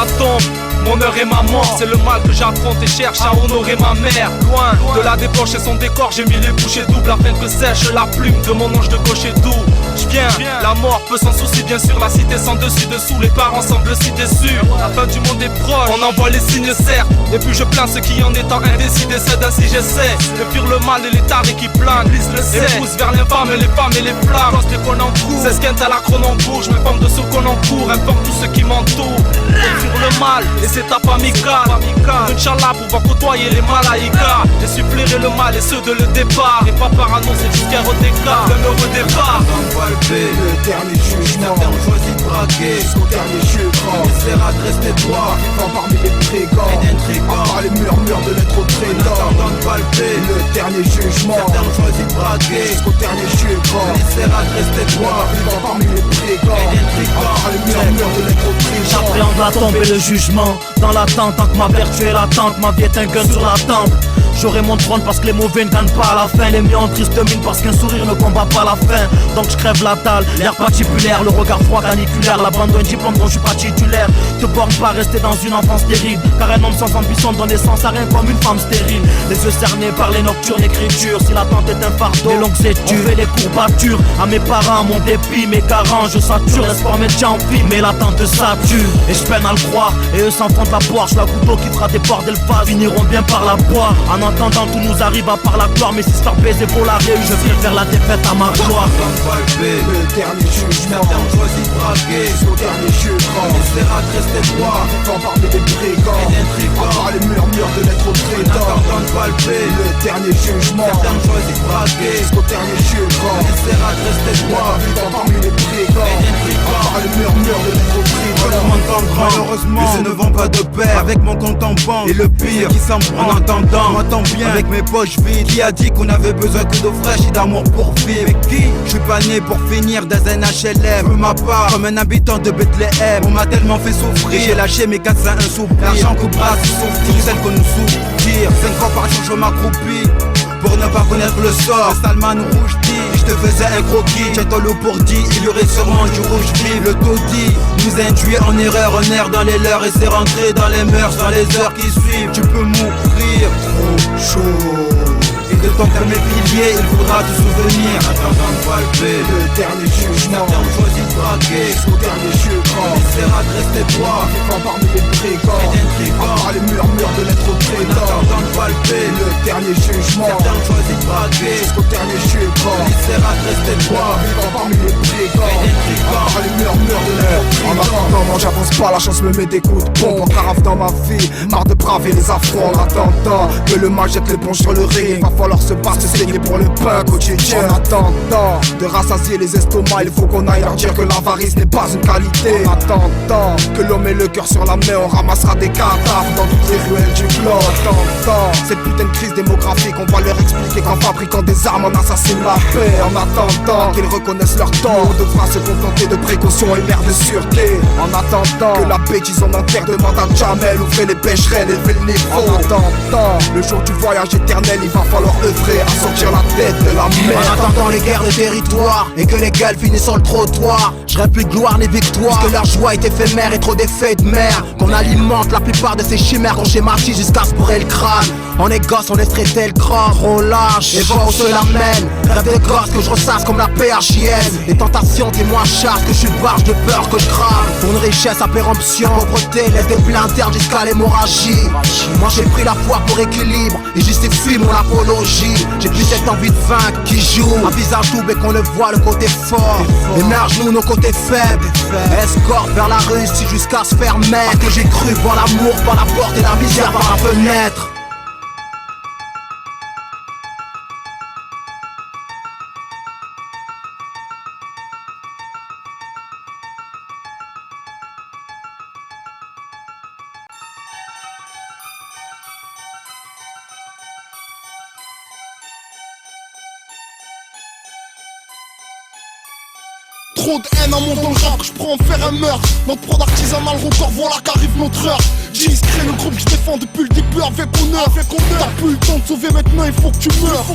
la tombe. Mon heure est ma mort, c'est le mal que j'affronte et cherche à honorer ma mère. Loin de la débauche et son décor, j'ai mis les bouchées doubles afin que sèche la plume de mon ange de gauche et doux. J'viens, la mort peut sans souci, bien sûr, la cité sans dessus-dessous. Les parents semblent si déçus, la fin du monde est proche. On envoie les signes certes, et puis je plains ceux qui en étant indécis décèdent. Ainsi j'essaie de fuir le mal et les tarés qui planent. Glisse le sait, et pousse vers l'infâme et les femmes et les flammes. Lorsque qu'on en court, s'esquinte à la chrono en bouche. Je me forme de ceux qu'on encourt, informe tous ceux qui m'entourent. Fuir le mal, et c'est tape amicale. Inch'Allah, pouvoir côtoyer les malaïkas. Et suppléer le mal et ceux de le départ. Et pas par annonce, c'est juste qu'un redécart, un heureux départ. Le dernier jugement, certains ont choisi de braquer jusqu'au dernier jugement. On essaiera de rester droit, vivant parmi les brigands et d'intrigants, par les murmures de l'être traînant. En attendant de palper le dernier jugement, certains ont choisi de braquer jusqu'au dernier jugement. On essaiera de rester droit, vivant parmi les brigands et d'intrigants, par les murmures de l'être traînant. J'appréhende la tombe et le jugement. Dans l'attente, tant que ma vertu est latente, ma vie est un gun sur la tempe. J'aurai mon trône parce que les mauvais ne gagnent pas à la fin. Les miens ont triste mine parce qu'un sourire ne combat pas la faim. Donc je crève la dalle, l'air patibulaire, le regard froid caniculaire. L'abandon diplôme dont je suis pas titulaire. Te borne pas rester dans une enfance terrible, car un homme sans ambition donne naissance à rien comme une femme stérile. Les yeux cernés par les nocturnes écritures. Si l'attente est un fardeau, les longues études, on fait les courbatures. À mes parents, mon dépit, mes carents, je sature. L'espoir médian en vie, mais l'attente ça tue. Et je peine à le croire, et eux s'enfrontent la poire. Je la couteau qui fera des ports d'Elphase, finiront bien par la boire. En attendant tout nous arrive à part la gloire. Mais si se faire baiser pour la réu, je préfère la défaite à ma gloire. Le dernier jugement, certains ont choisi de braquer jusqu'au dernier jugement. On essaiera de rester droit, vivant parmi les brigands et d'intrigants, par les murmures de l'être traînant. En attendant de palper le dernier jugement, certains ont choisi de braquer jusqu'au dernier jugement. On essaiera de rester droit, vivant parmi les brigands et d'intrigants, par les murmures de l'être traînant. Malheureusement, les ne vont pas de pair avec mon compte en banque. Et le pire qui s'en prend en entendant, m'entends bien avec mes poches vides. Qui a dit qu'on avait besoin que d'eau fraîche et d'amour pour vivre? Mais qui? Je suis pas né pour finir dans un HLM. Je ma part comme un habitant de Bethléem. On m'a tellement fait souffrir, j'ai lâché mes 4 un soupir. L'argent coupera si souffrir, celle qu'on nous soutire. 5 fois par jour je m'accroupis pour ne pas connaître le sort. Le Salman rouge dit, je te faisais un croquis. J'ai ton lot pour dit, il y aurait sûrement du rouge vive. Le taudis nous induit en erreur, on erre dans les leurs. Et c'est rentré dans les mœurs, dans les heures qui suivent. Tu peux mourir, trop chaud. Et de ton père mes piliers, il faudra te souvenir. Attendant de palper le dernier jugement, certains ont choisi de braquer jusqu'au dernier jugement. On essaiera de rester droit, vivant parmi les brigands et d'intrigants, par les murmures de l'être traînant. En attendant de palper le dernier jugement, certains ont choisi de braquer jusqu'au dernier jugement. On essaiera de rester droit, vivant parmi les brigands et d'intrigants, par les murmures de l'être traînant. En attendant, non j'avance pas, la chance me met des coups de pompe. En carafe dans ma vie, marre de braver les affronts. En attendant que le mal jette l'éponge sur le ring, va falloir se battre, se saigner pour le pain quotidien. En attendant de rassasier les estomacs, il faut qu'on aille leur dire que l'avarice n'est pas une qualité. En attendant que l'homme ait le cœur sur la main, on ramassera des cadavres dans toutes les ruelles du globe. En attendant cette putain de crise démographique, on va leur expliquer qu'en fabriquant des armes on assassine la paix. En attendant qu'ils reconnaissent leur tort, on devra se contenter de précautions et mères de sûreté. En attendant que la bêtise en enterre demande à Jamel, ouvrez les pêcherelles, élevez le niveau. En attendant le jour du voyage éternel, il va falloir œuvrer à sortir la tête de la mer. En attendant les guerres de territoire et que les gueules finissent sur le trottoir, je rêve plus de gloire ni victoire, que leur joie est éphémère et trop d'effets de mer. Qu'on alimente la plupart de ces chimères, qu'on schématise jusqu'à se bourrer le crâne. On est gosse, on laisse traiter le crâne, trop lâche et vois où cela mène. Rêve de gosse que je ressasse comme la PHJN. Les tentations témoignent chasse que je suis barge de peur que je crame. Pour une richesse à péremption, pauvreté laisse des plaies internes jusqu'à l'hémorragie. Moi j'ai pris la foi pour équilibre et justifie mon apologie. J'ai plus cette envie de vaincre qui joue un visage double et qu'on le voit le côté fort. Émerge nous nos côtés faibles. Escorte vers la Russie jusqu'à se faire mettre. Parce que j'ai cru voir l'amour par la porte et la misère par la fenêtre. trop de haine, un monde dans le rap que je prends en faire un meurtre. Notre prod artisanal record, voilà qu'arrive notre heure. Discret, le groupe que je défends depuis le début avec honneur. T'as plus le temps de sauver maintenant, il faut que tu meurs.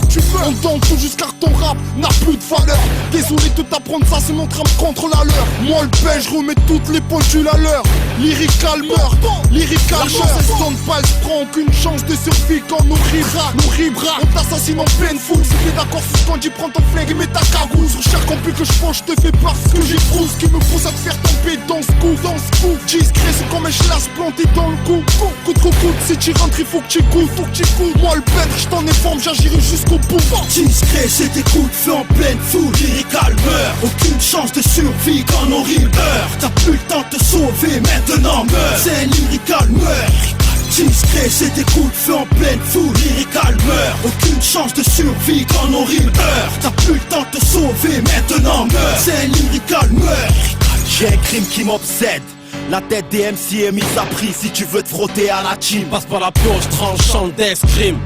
On donne tout jusqu'à que ton rap n'a plus de valeur. Désolé de t'apprendre ça, c'est notre âme contre la leur. Moi le pêche, je remets toutes les pendules à l'heure. Lyrical meurt, lyrical meurt. La chance elle sonne pas, elle se prend aucune chance de survie quand nous ribera. On t'assassine en pleine foule. Si t'es d'accord sur ce qu'on dit, prends ton flingue et mets ta cagoule. Sur chaque campus que je prends, je te fais parce que j'éprouve. Ce qui me pousse à te faire tomber dans ce coup. Discret, c'est comme un chlasse planté dans le cou. Coup de coucou, si tu rentres, il faut que tu goûtes. Moi le peintre, je t'en informe, j'agirai jusqu'au bout. Discret, c'est tes coups de feu en pleine foule. Lyrical meurt, aucune chance de survie quand nos rimes heurtent. T'as plus le temps de te sauver, maintenant meurs. C'est lyrical meurt. Discret, c'est tes coups de feu en pleine foule. Lyrical meurt, aucune chance de survie quand nos rimes heurtent. T'as plus le temps de te sauver, maintenant meurs. C'est lyrical meurt. J'ai un crime qui m'obsède. La tête des MC est mise à prix. Si tu veux te frotter à la team, passe par la pioche tranchante d'escrime.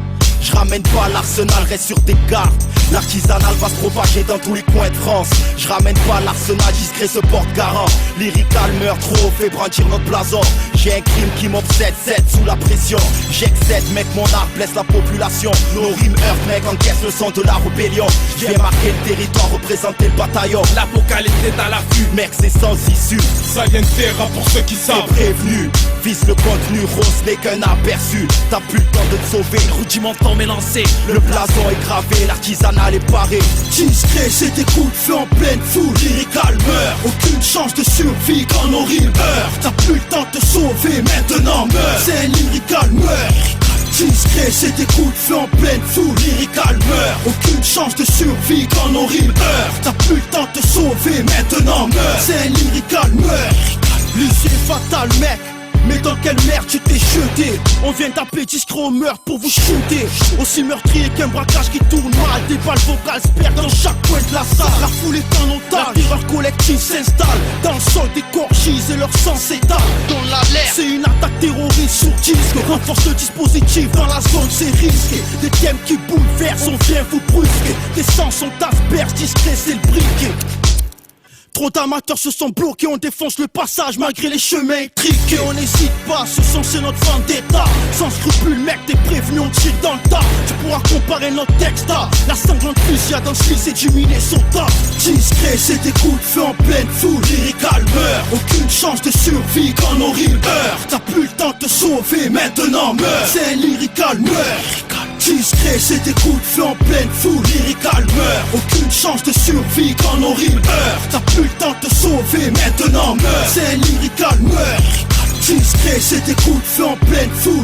Je ramène pas l'arsenal, reste sur tes gardes. L'artisanal va se propager dans tous les coins de France. Je ramène pas l'arsenal, discret se porte garant. Lyrical meurt trop, fait brandir notre blason. J'ai un crime qui m'obsède, 7 sous la pression. J'excède, mec, mon art blesse la population. Nos rimes heurtent, mec, encaisse le son de la rébellion. Je viens marquer le territoire, représenter le bataillon. L'apocalypse est à l'affût, mec, c'est sans issue. Ça vient de terrain pour ceux qui savent. T'es prévenu, vise le contenu, rose n'est qu'un aperçu. T'as plus le temps de te sauver, rudimentaire mais lancé. Le blason est gravé, l'artisanal est paré. Discret, c'est tes coups de feu en pleine foule. Lyrical meurt, aucune chance de survie quand nos rimes heurtent. T'as plus le temps de te sauver, maintenant meurs. C'est lyrical meurt. Discret, c'est tes coups de feu en pleine foule. Lyrical meurt, aucune chance de survie quand nos rimes heurtent. T'as plus le temps de te sauver, maintenant meurs. C'est lyrical meurt. L'issue est fatale, mec. Mais dans quelle merde tu t'es jeté? On vient taper discret au meurtre pour vous shooter. Aussi meurtrier qu'un braquage qui tourne mal. Des balles vocales se perdent dans chaque coin de la salle. La foule est en otage, la terreur collective s'installe. Dans le sol des corps gisent et leur sang s'étale. Dans l'alerte, c'est une attaque terroriste sur disque. Renforce le dispositif, dans la zone c'est risqué. Des thèmes qui bouleversent, on vient vous brusquer. Des sens sont asperges, discret c'est le briquet. Trop d'amateurs se sont bloqués, on défonce le passage malgré les chemins étriqués. On n'hésite pas, ce son c'est notre vendetta. Sans scrupule mec, t'es prévenu, on tire dans le tas. Tu pourras comparer notre texte à la sanglante fusillade dans ce lycée du Minnesota. Discret, c'est des coups de feu en pleine foule. Lyrical meurt, aucune chance de survie quand nos rimes heurtent. T'as plus le temps de te sauver, maintenant meurs. C'est lyrical meurt. Discret, c'est des coups de feu en pleine foule. Lyrical meurt, aucune chance de survie quand nos rimes heurtent. T'as plus le temps de te sauver, maintenant meurs. C'est lyrical meurt. Discret, c'est des coups de feu en pleine foule.